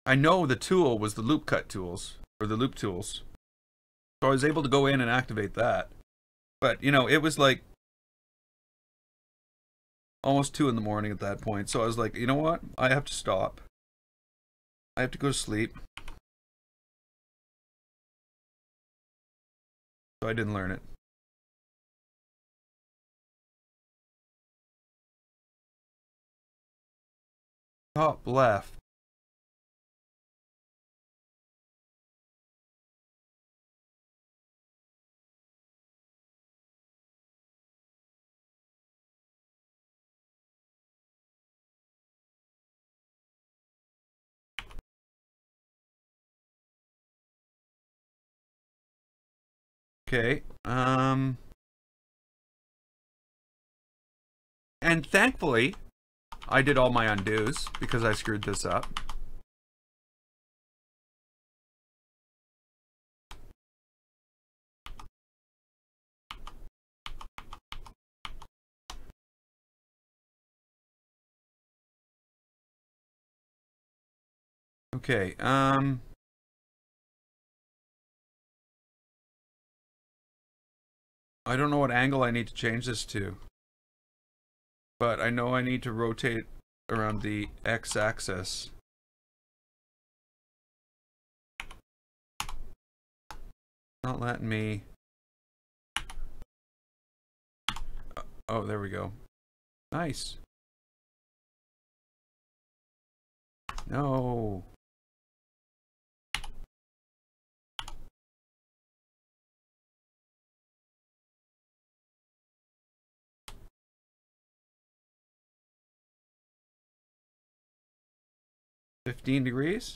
I know the tool was the loop cut tools, or the loop tools. So I was able to go in and activate that. But, you know, it was like almost 2 in the morning at that point. So I was like, you know what? I have to stop. I have to go to sleep. So I didn't learn it. Top left. Okay. And thankfully, I did all my undos because I screwed this up. Okay, I don't know what angle I need to change this to, but I know I need to rotate around the x-axis. Not letting me. Oh, there we go. Nice. No. $15?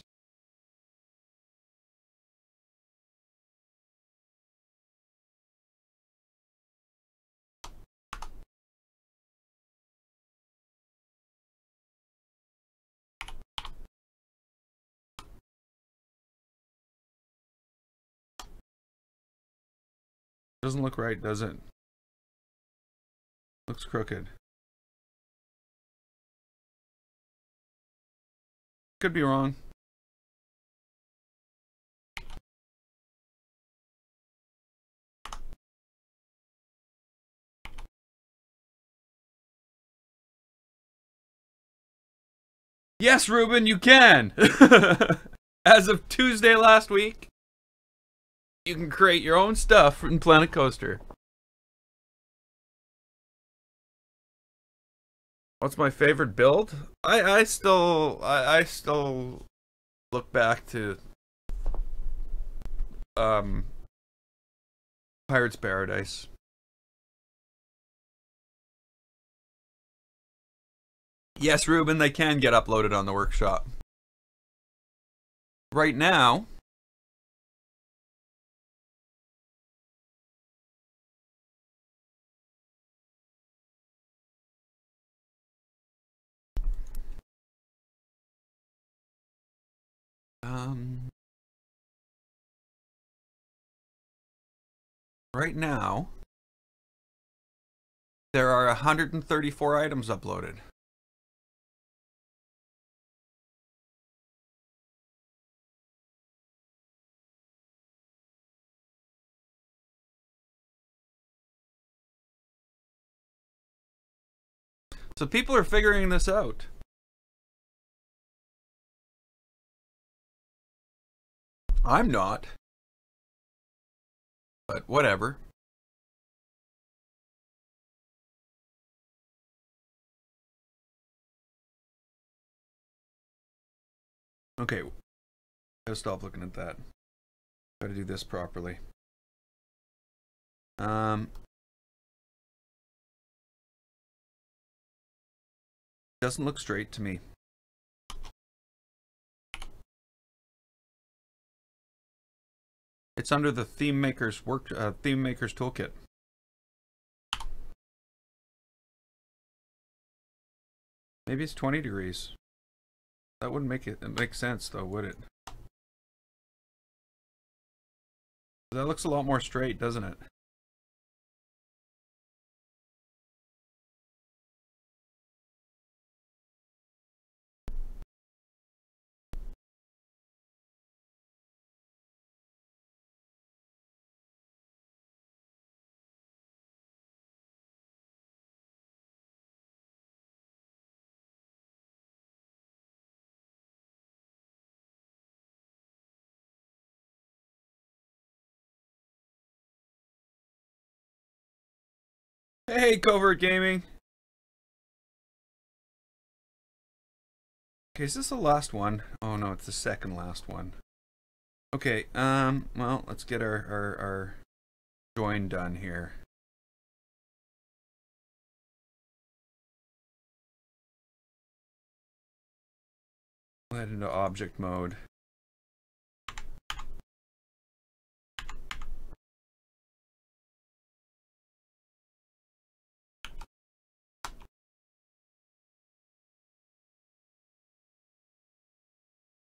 Doesn't look right, does it? Looks crooked. Could be wrong. Yes, Ruben, you can! As of Tuesday last week, you can create your own stuff in Planet Coaster. What's my favorite build? I still look back to Pirate's Paradise. Yes, Ruben, they can get uploaded on the workshop. Right now, right now, there are 134 items uploaded. So people are figuring this out. I'm not. But whatever. Okay. Gotta stop looking at that. Gotta do this properly. Doesn't look straight to me. It's under the ThemeMaker'S ThemeMaker'S Toolkit. Maybe it's 20 degrees. That wouldn't make sense though, would it? That looks a lot more straight, doesn't it? Hey, Covert Gaming. Okay, is this the last one? Oh no, it's the second last one. Okay, well, let's get our join done here. We'll head into object mode.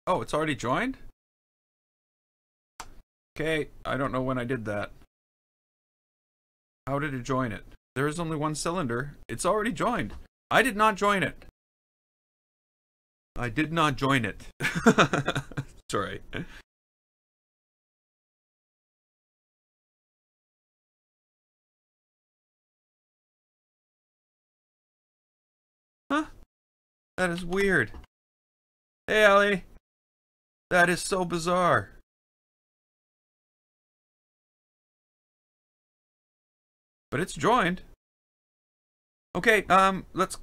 Oh, it's already joined? Okay, I don't know when I did that. How did it join it? There is only one cylinder. It's already joined. I did not join it. I did not join it. Sorry. Huh? That is weird. Hey, Allie. That is so bizarre. But it's joined. Okay, let's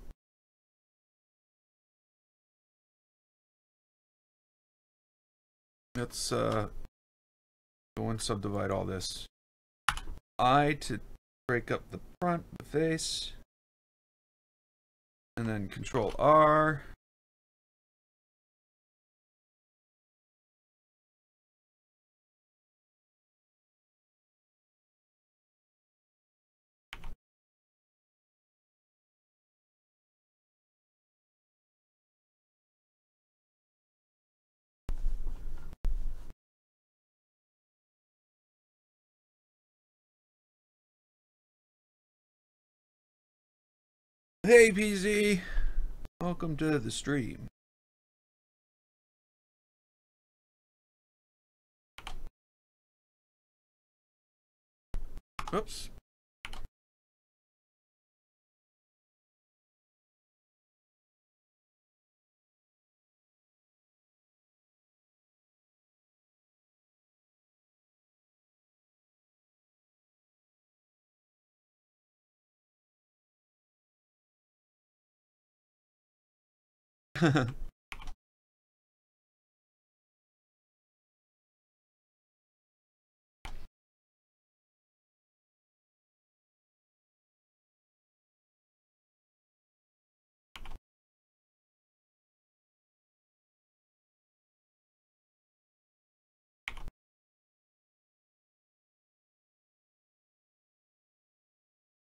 go and subdivide all this. I to break up the front, the face, and then Control R. Hey PZ, welcome to the stream. Oops.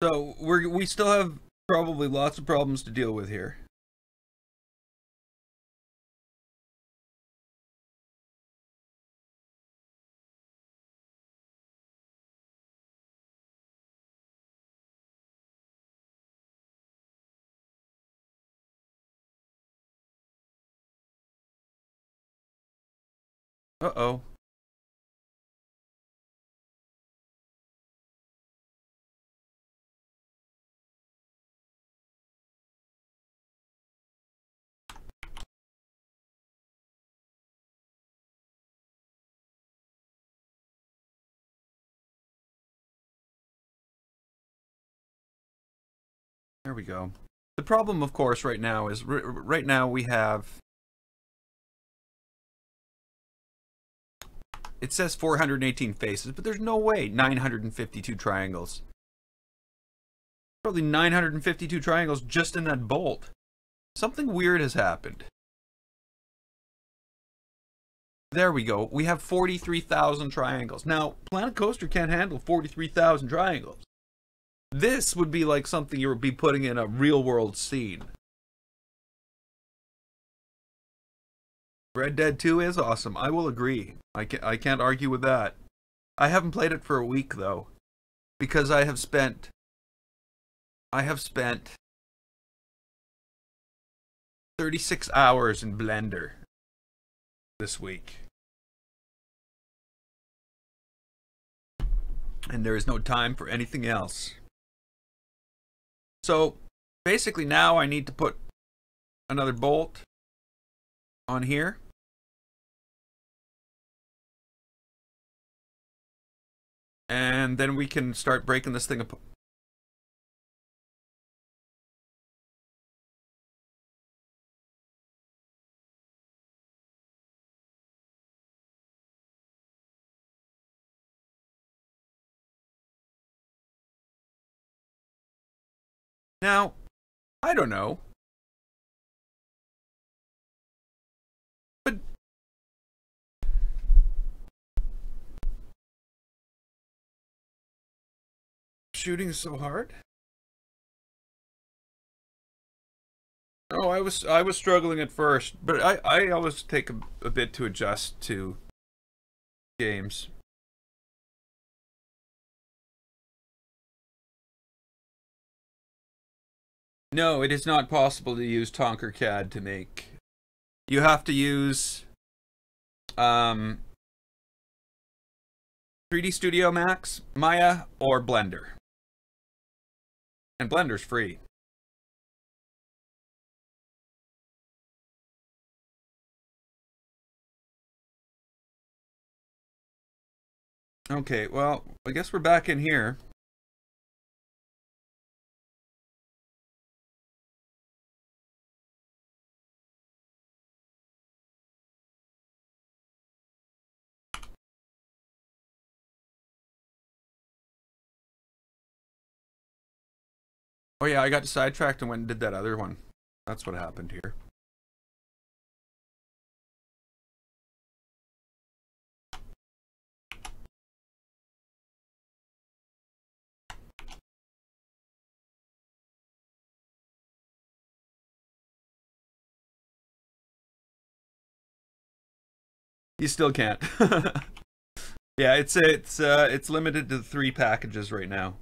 So we still have probably lots of problems to deal with here. Uh-oh. There we go. The problem, of course, right now is right now we have, it says 418 faces, but there's no way 952 triangles. Probably 952 triangles just in that bolt. Something weird has happened. There we go. We have 43,000 triangles. Now, Planet Coaster can't handle 43,000 triangles. This would be like something you would be putting in a real-world scene. Red Dead 2 is awesome. I will agree. I can't argue with that. I haven't played it for a week, though, because I have spent 36 hours in Blender this week. And there is no time for anything else. So basically now I need to put another bolt on here. And then we can start breaking this thing apart. Now, I don't know. But shooting is so hard? Oh, I was struggling at first, but I always take a bit to adjust to games. No, it is not possible to use Tonker CAD to make. You have to use 3D Studio Max, Maya, or Blender. And Blender's free. Okay, well, I guess we're back in here. Oh yeah, I got sidetracked and went and did that other one. That's what happened here. You still can't. Yeah, it's limited to 3 packages right now.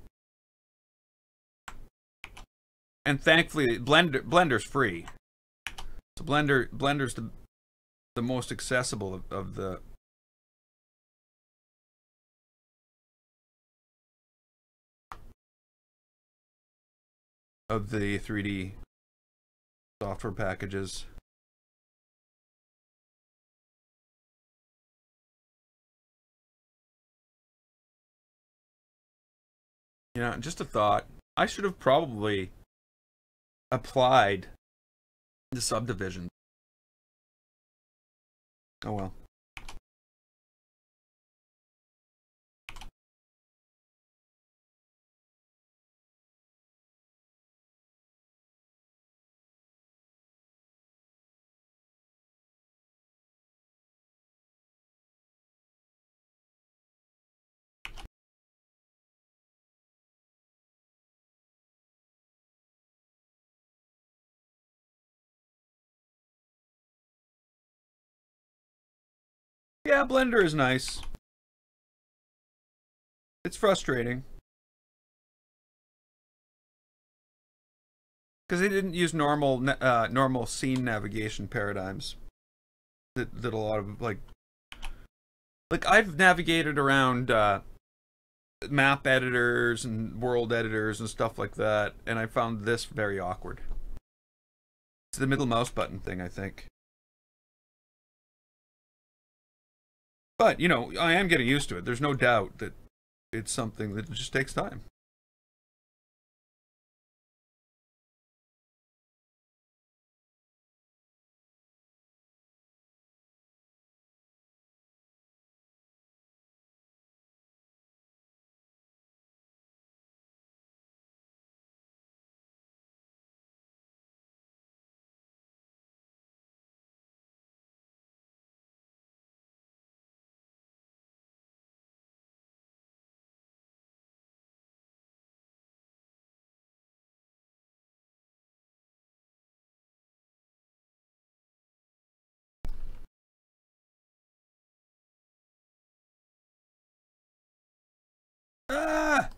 And thankfully, Blender's free. So Blender's the most accessible of the of the 3D software packages. Yeah, just a thought. I should have probably applied the subdivision. Oh well. Yeah, Blender is nice. It's frustrating because they didn't use normal scene navigation paradigms that a lot of like I've navigated around map editors and world editors and stuff like that, and I found this very awkward. It's the middle mouse button thing, I think. But, you know, I am getting used to it. There's no doubt that it's something that just takes time. Ah!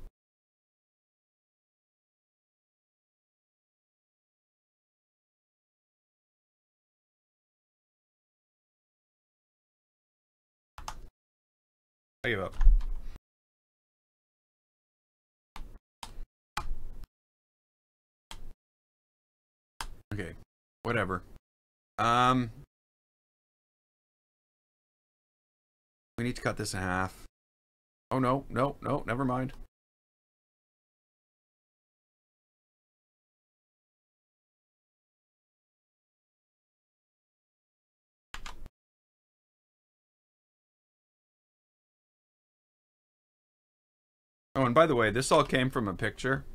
I give up. Okay, whatever. We need to cut this in half. Oh no, no, no, never mind. Oh, and by the way, this all came from a picture.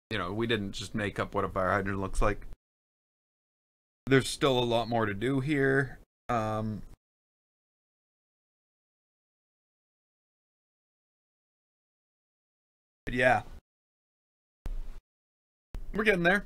You know, we didn't just make up what a fire hydrant looks like. There's still a lot more to do here. But yeah, we're getting there.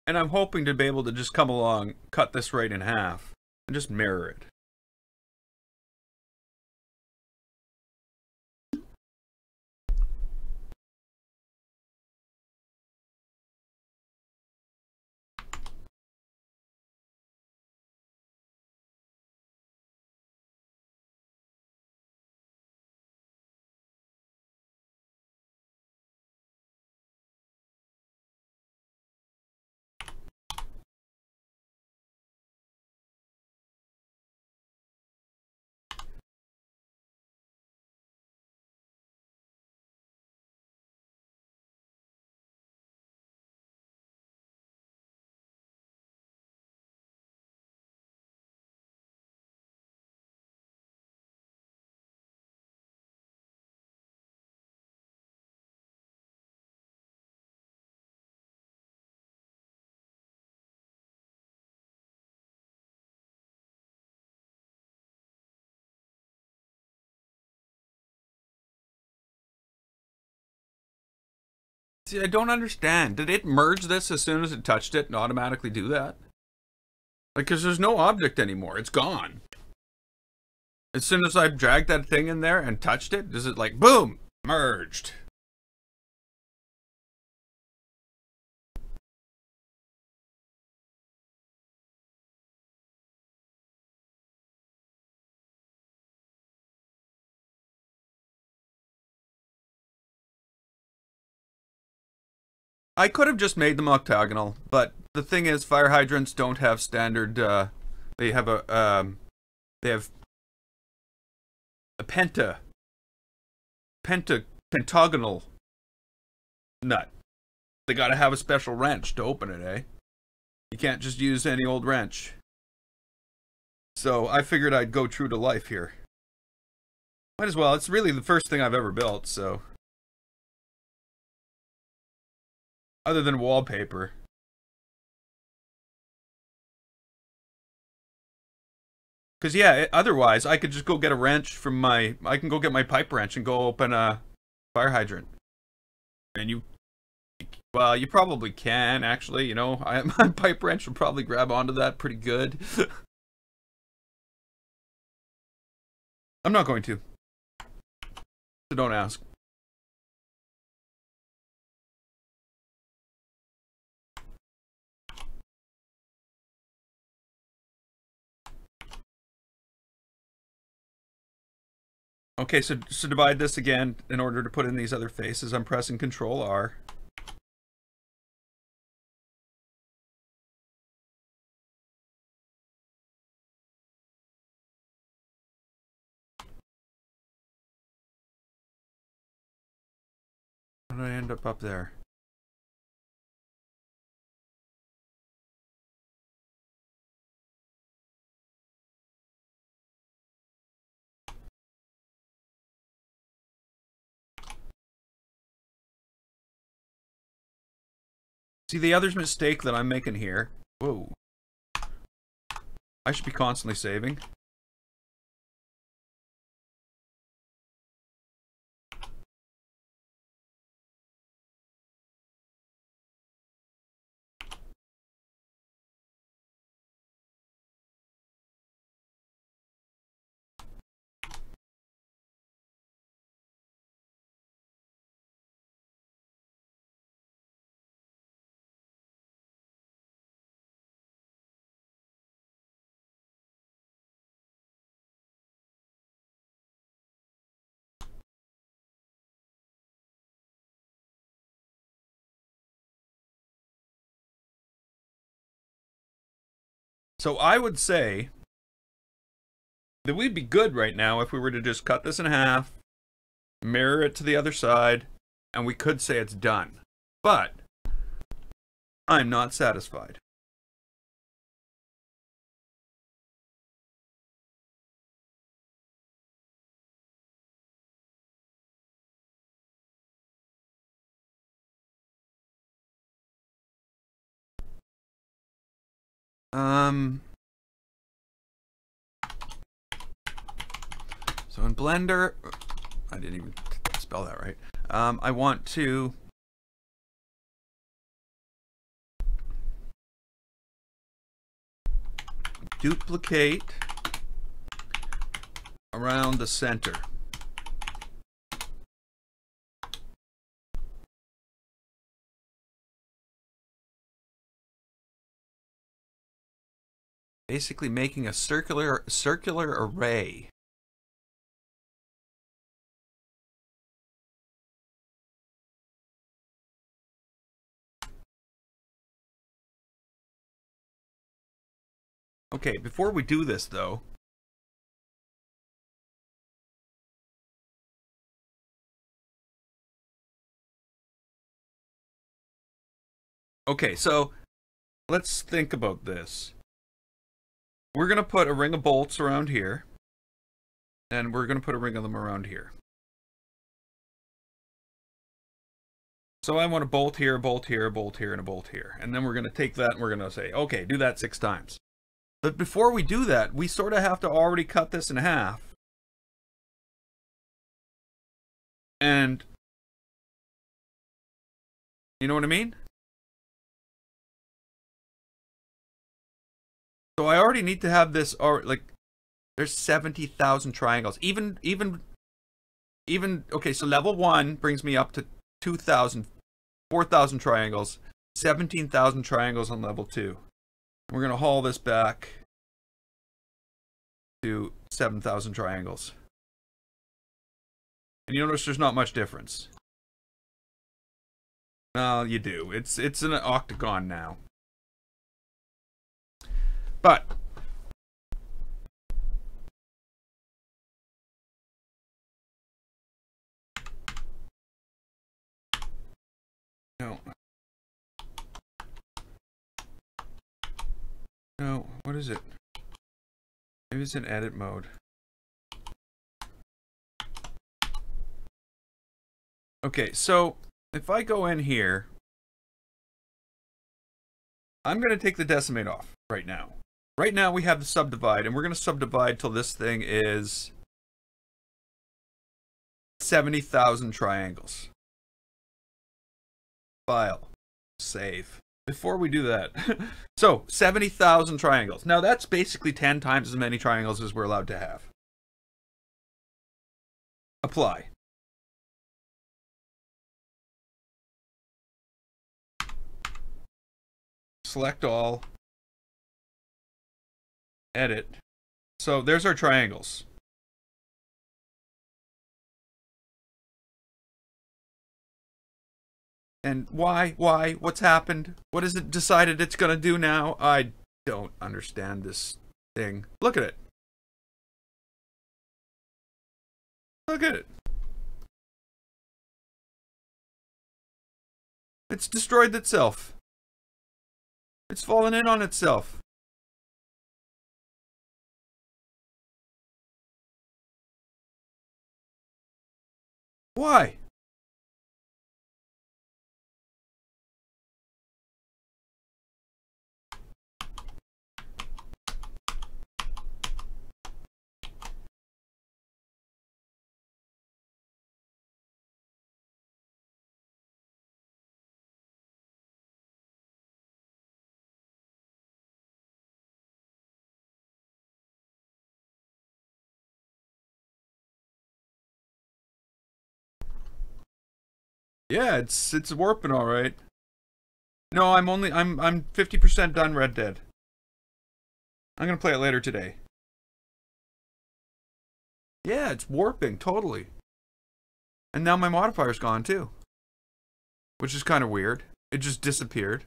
And I'm hoping to be able to just come along, cut this right in half, and just mirror it. See, I don't understand. Did it merge this as soon as it touched it and automatically do that? Like, because there's no object anymore. It's gone. As soon as I dragged that thing in there and touched it, does it like, boom, merged? I could have just made them octagonal, but the thing is, fire hydrants don't have standard. They have a pentagonal nut. They gotta have a special wrench to open it, eh? You can't just use any old wrench. So I figured I'd go true to life here. Might as well. It's really the first thing I've ever built, so. Other than wallpaper. Because, yeah, otherwise, I could just go get a wrench from my... I can go get my pipe wrench and go open a fire hydrant. And you... Well, you probably can, actually, you know. My pipe wrench will probably grab onto that pretty good. I'm not going to. So don't ask. Okay, so divide this again in order to put in these other faces. I'm pressing Control R. How did I end up there? See, the other mistake that I'm making here... Whoa. I should be constantly saving. So I would say that we'd be good right now if we were to just cut this in half, mirror it to the other side, and we could say it's done. But I'm not satisfied. So in Blender, I didn't even spell that right. I want to duplicate around the center. Basically making a circular array. Okay, before we do this though, okay, so let's think about this. We're going to put a ring of bolts around here, and we're going to put a ring of them around here. So I want a bolt here, a bolt here, a bolt here, and a bolt here. And then we're going to take that and we're going to say, okay, do that 6 times. But before we do that, we sort of have to already cut this in half. And You know what I mean? So I already need to have this, or like, there's 70,000 triangles. Even, okay, so level 1 brings me up to 2,000, 4,000 triangles, 17,000 triangles on level 2. We're going to haul this back to 7,000 triangles. And you notice there's not much difference. Well, you do. It's an octagon now. But no, what is it? Maybe it's in edit mode. Okay, so if I go in here, I'm going to take the decimate off right now. Right now we have the subdivide, and we're going to subdivide till this thing is 70,000 triangles. File. Save. Before we do that, so 70,000 triangles. Now that's basically 10 times as many triangles as we're allowed to have. Apply. Select all. Edit. So there's our triangles. And why? What's happened? What has it decided it's going to do now? I don't understand this thing. Look at it. Look at it. It's destroyed itself. It's fallen in on itself. Why? Yeah, it's warping all right. No, I'm 50% done Red Dead. I'm gonna play it later today. Yeah, it's warping totally. And now my modifier's gone too, which is kind of weird. It just disappeared.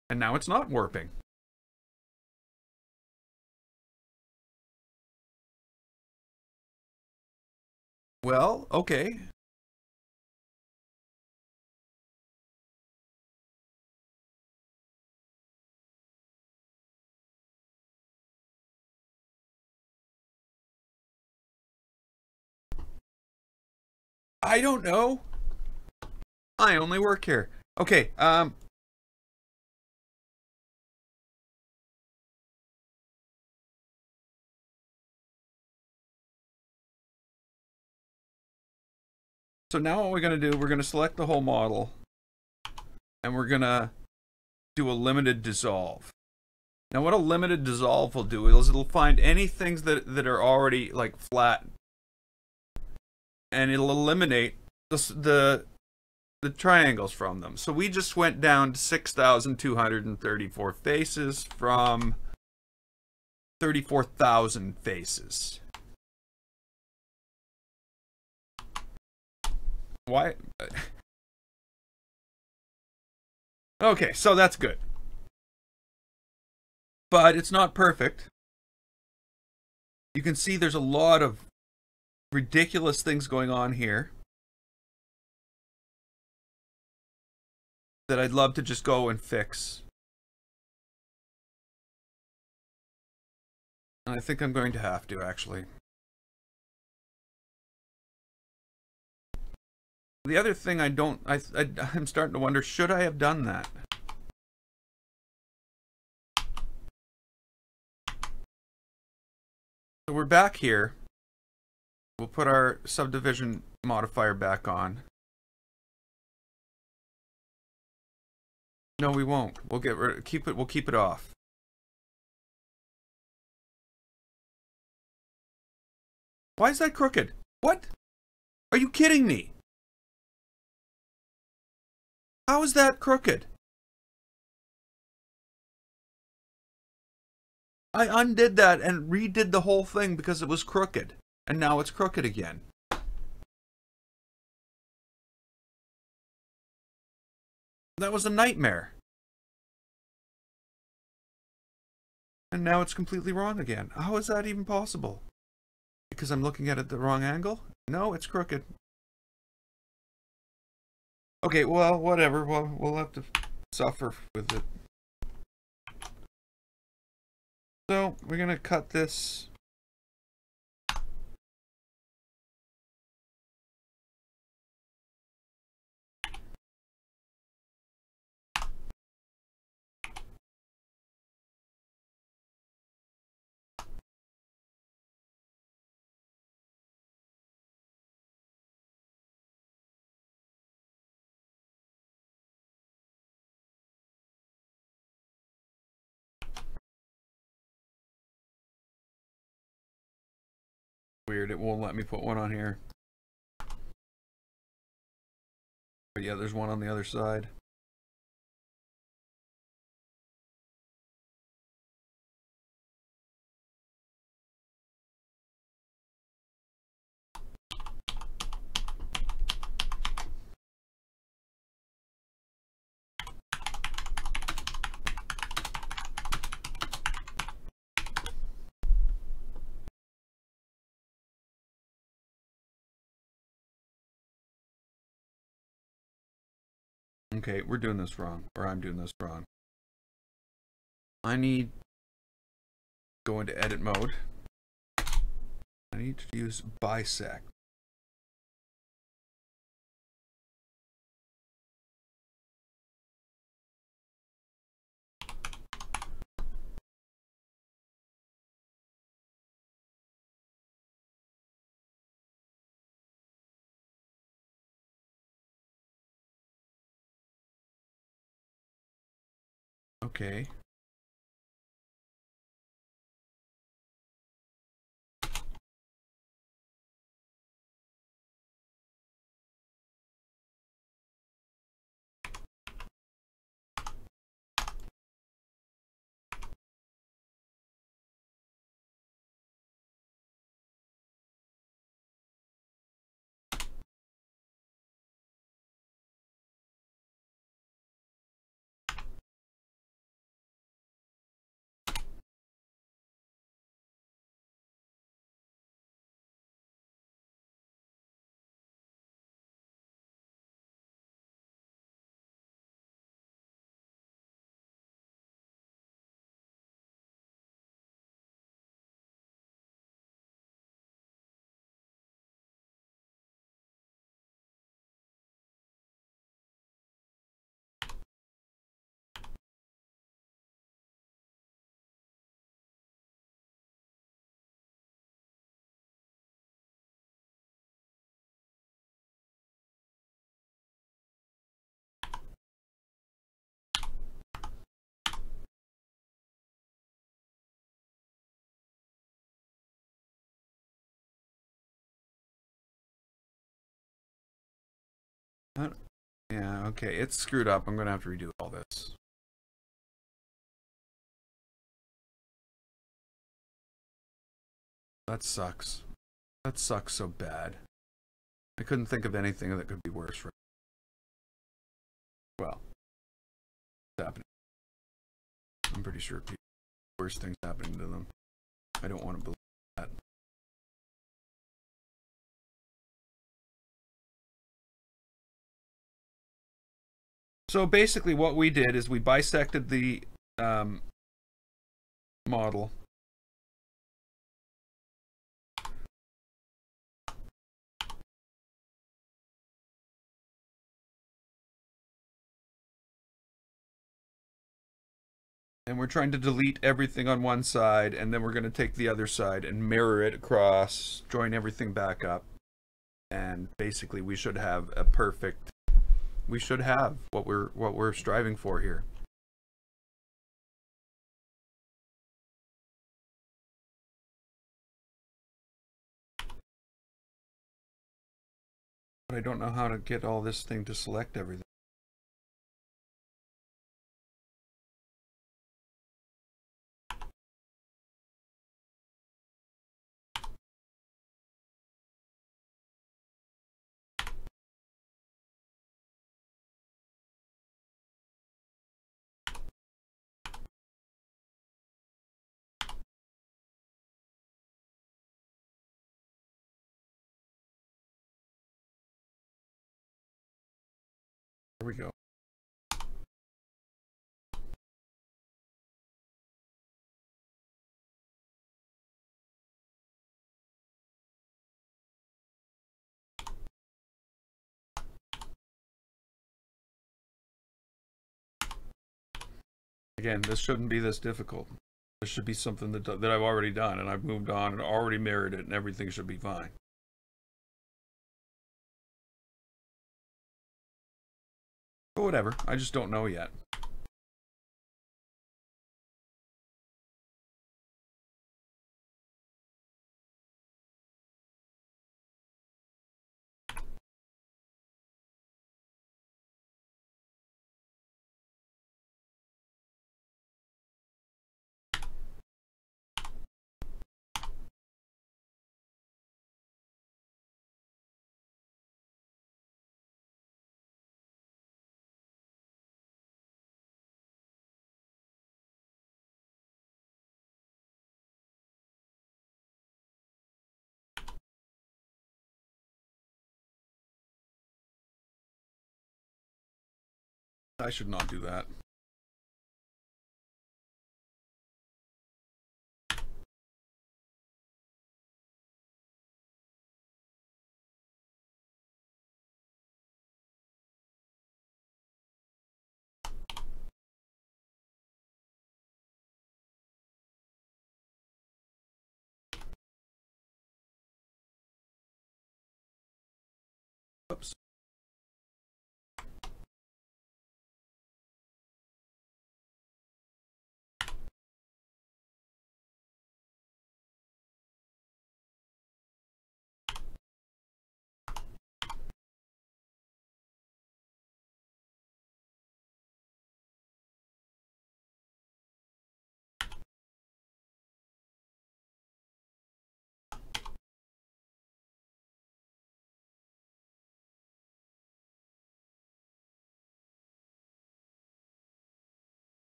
And now it's not warping. Well, okay. I don't know. I only work here. Okay, so now what we're going to do, we're going to select the whole model, and we're going to do a limited dissolve. Now what a limited dissolve will do is it'll find any things that are already like flat, and it'll eliminate the triangles from them. So we just went down to 6,234 faces from 34,000 faces. Why? Okay, so that's good. But it's not perfect. You can see there's a lot of ridiculous things going on here that I'd love to just go and fix. And I think I'm going to have to, actually. The other thing I'm starting to wonder, should I have done that? So we're back here. We'll put our subdivision modifier back on. No, we won't. We'll get rid. Keep it. We'll keep it off. Why is that crooked? What? Are you kidding me? How is that crooked? I undid that and redid the whole thing because it was crooked. And now it's crooked again. That was a nightmare. And now it's completely wrong again. How is that even possible? Because I'm looking at it at the wrong angle? No, it's crooked. Okay, well, whatever. Well, we'll have to suffer with it. So, we're going to cut this. Weird, it won't let me put one on here. But yeah, there's one on the other side. Okay, we're doing this wrong, or I'm doing this wrong. I need to go into edit mode. I need to use bisect. Okay. Yeah, okay, it's screwed up. I'm gonna have to redo all this. That sucks. That sucks so bad. I couldn't think of anything that could be worse. Well, it's happening. I'm pretty sure worse things happening to them. I don't want to believe that. So basically what we did is we bisected the model. And we're trying to delete everything on one side, and then we're going to take the other side and mirror it across, join everything back up, and basically we should have a perfect, we should have what we're striving for here. But I don't know how to get all this thing to select everything. There we go. Again, this shouldn't be this difficult. This should be something that I've already done, and I've moved on and already mirrored it, and everything should be fine. But whatever, I just don't know yet. I should not do that. Oops.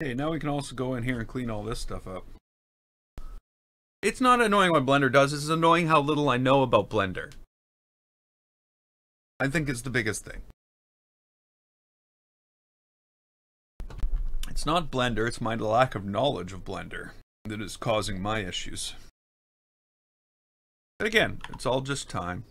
Okay, now we can also go in here and clean all this stuff up. It's not annoying what Blender does, it's annoying how little I know about Blender. I think it's the biggest thing. It's not Blender, it's my lack of knowledge of Blender that is causing my issues. But again, it's all just time.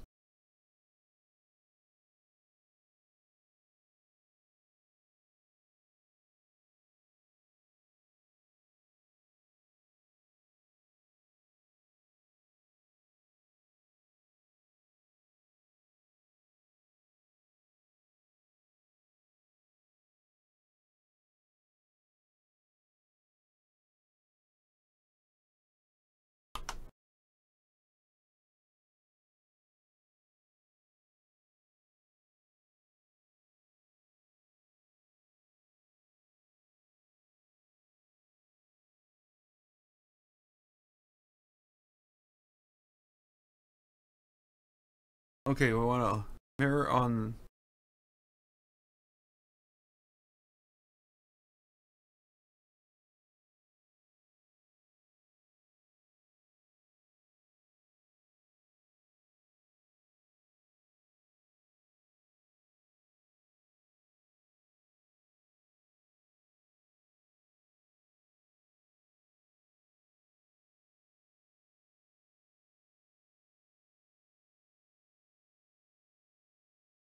Okay, we want to mirror on.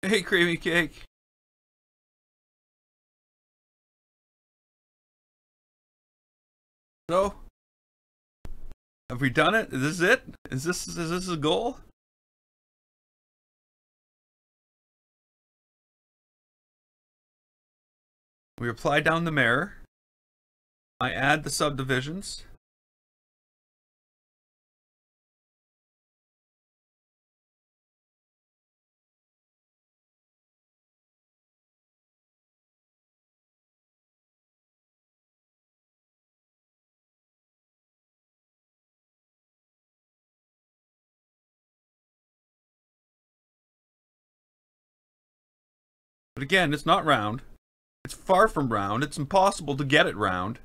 Hey, Creamy Cake. So, have we done it? Is this it? Is this a goal? We apply down the mirror. I add the subdivisions. But again, it's not round. It's far from round. It's impossible to get it round.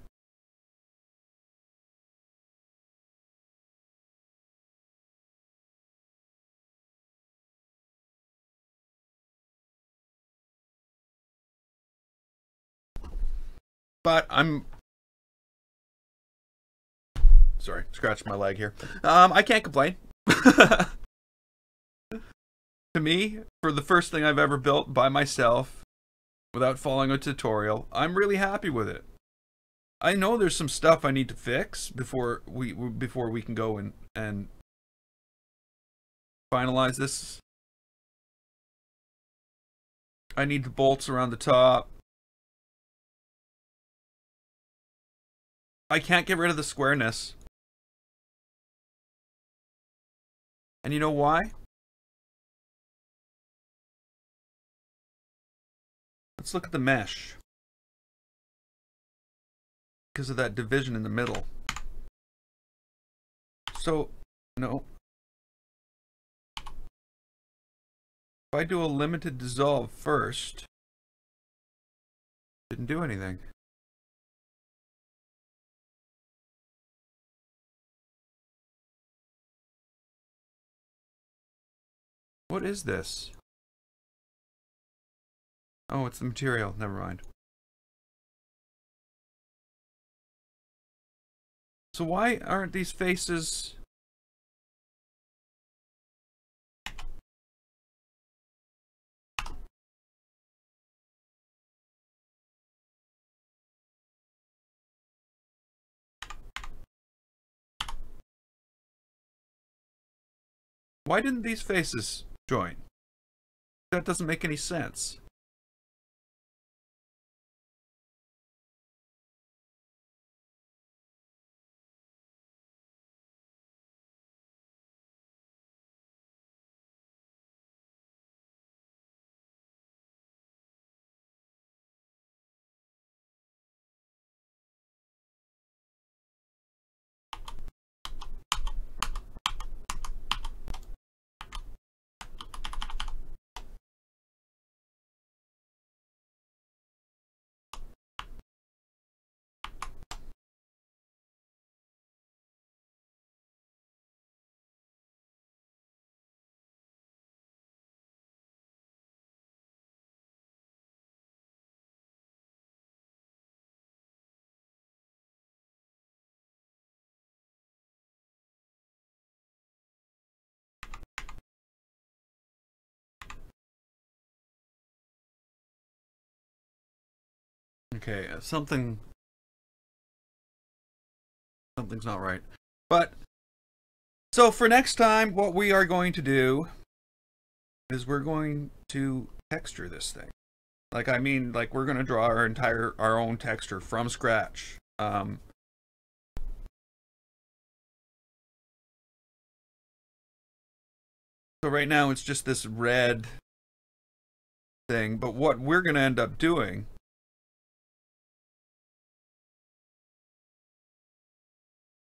But sorry, scratched my leg here. I can't complain. To me, for the first thing I've ever built by myself, without following a tutorial, I'm really happy with it. I know there's some stuff I need to fix before we can go and finalize this. I need the bolts around the top. I can't get rid of the squareness. And you know why? Let's look at the mesh. Because of that division in the middle. So, no. If I do a limited dissolve first, didn't do anything. What is this? Oh, it's the material. Never mind. So why aren't these faces... Why didn't these faces join? That doesn't make any sense. Okay, something's not right. But, so for next time, what we are going to do is we're going to texture this thing. Like, I mean, like, we're going to draw our own texture from scratch. So right now it's just this red thing, but what we're going to end up doing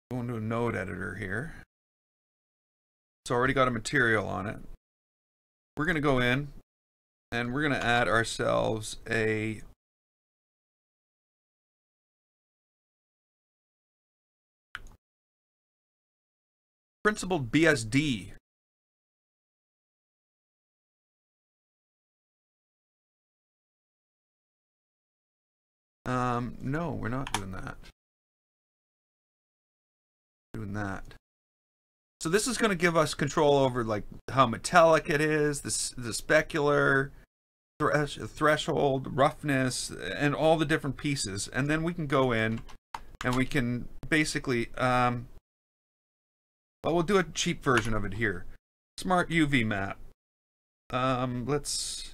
go into a node editor here. It's already got a material on it. We're going to go in and we're going to add ourselves a principled BSD. No, we're not doing that. Doing that. So this is going to give us control over like how metallic it is, the specular, threshold, roughness, and all the different pieces. And then we can go in and we can basically, well, we'll do a cheap version of it here. Smart UV map. Let's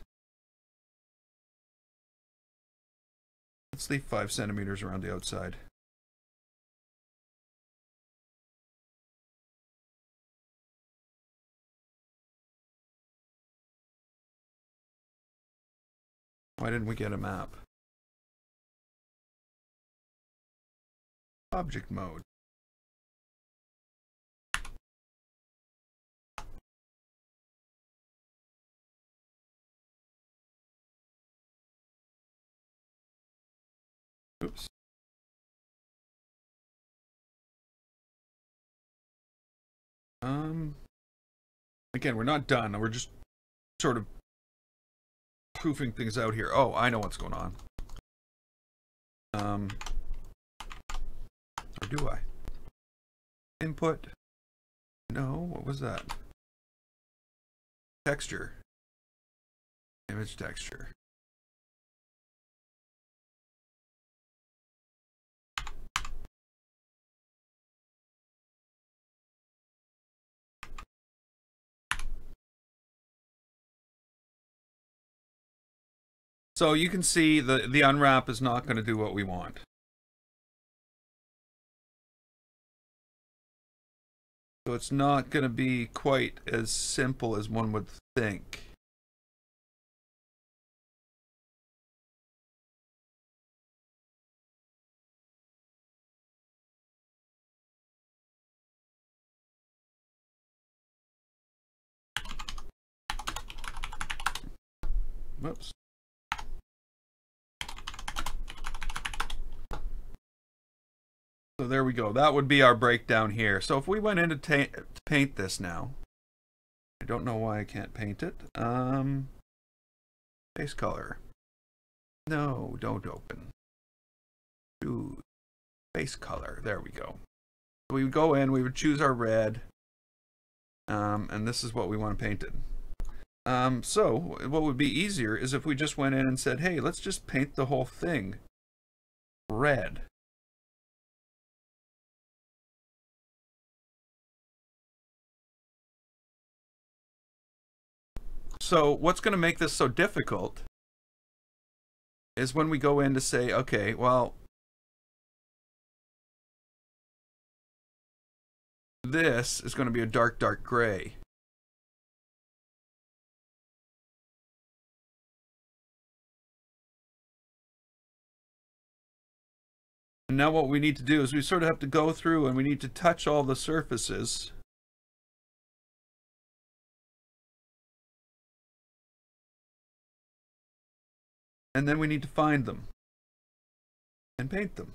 leave 5 centimeters around the outside. Why didn't we get a map? Object mode. Oops. Again, we're not done. We're just sort of proofing things out here. Oh, I know what's going on. Or do I? Input. No, what was that? Texture. Image texture. So you can see the unwrap is not going to do what we want. So it's not going to be quite as simple as one would think. Whoops. So there we go. That would be our breakdown here. So if we went in to paint this now, I don't know why I can't paint it. Base color. No, don't open. Choose base color. There we go. So we would go in, we would choose our red, and this is what we want painted. So what would be easier is if we just went in and said, hey, let's just paint the whole thing red. So what's going to make this so difficult is when we go in to say, okay, well, this is going to be a dark, dark gray. And now what we need to do is we sort of have to go through and we need to touch all the surfaces. And then we need to find them and paint them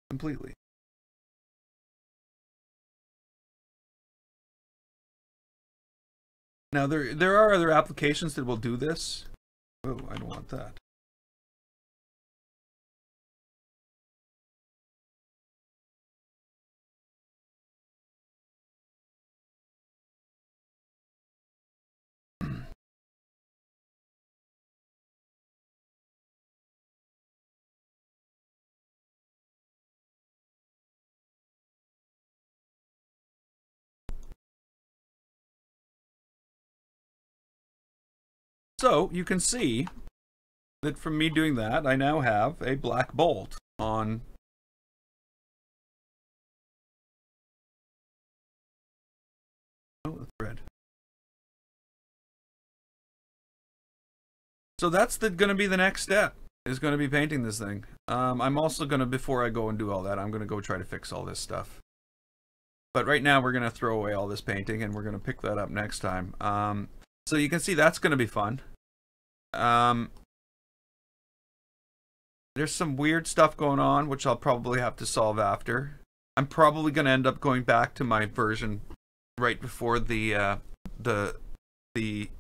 completely. Now there are other applications that will do this. Oh, I don't want that. So you can see that from me doing that, I now have a black bolt on the thread. So that's going to be the next step, is going to be painting this thing. I'm also going to, before I go and do all that, I'm going to go try to fix all this stuff. But right now we're going to throw away all this painting and we're going to pick that up next time. So you can see that's going to be fun. There's some weird stuff going on, which I'll probably have to solve after. I'm probably going to end up going back to my version right before the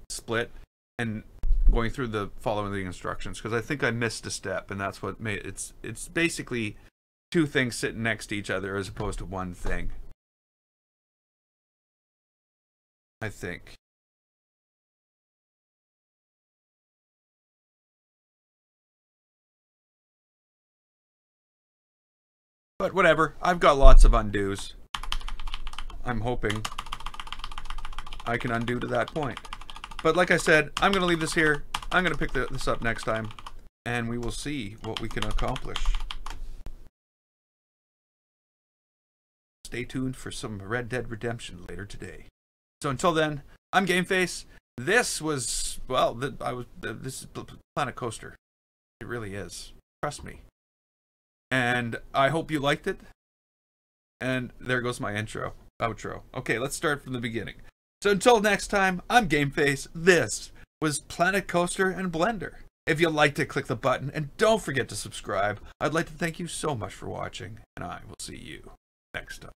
split and going through the following the instructions, because I think I missed a step, and that's what made it's basically two things sitting next to each other as opposed to one thing, I think. But whatever, I've got lots of undos. I'm hoping I can undo to that point. But like I said, I'm going to leave this here. I'm going to pick this up next time, and we will see what we can accomplish. Stay tuned for some Red Dead Redemption later today. So until then, I'm GameFace. This was, well, this is Planet Coaster. It really is. Trust me. And I hope you liked it. And there goes my outro. Okay, let's start from the beginning. So until next time, I'm GameFace. This was Planet Coaster and Blender. If you liked it, click the button, and don't forget to subscribe. I'd like to thank you so much for watching, and I will see you next time.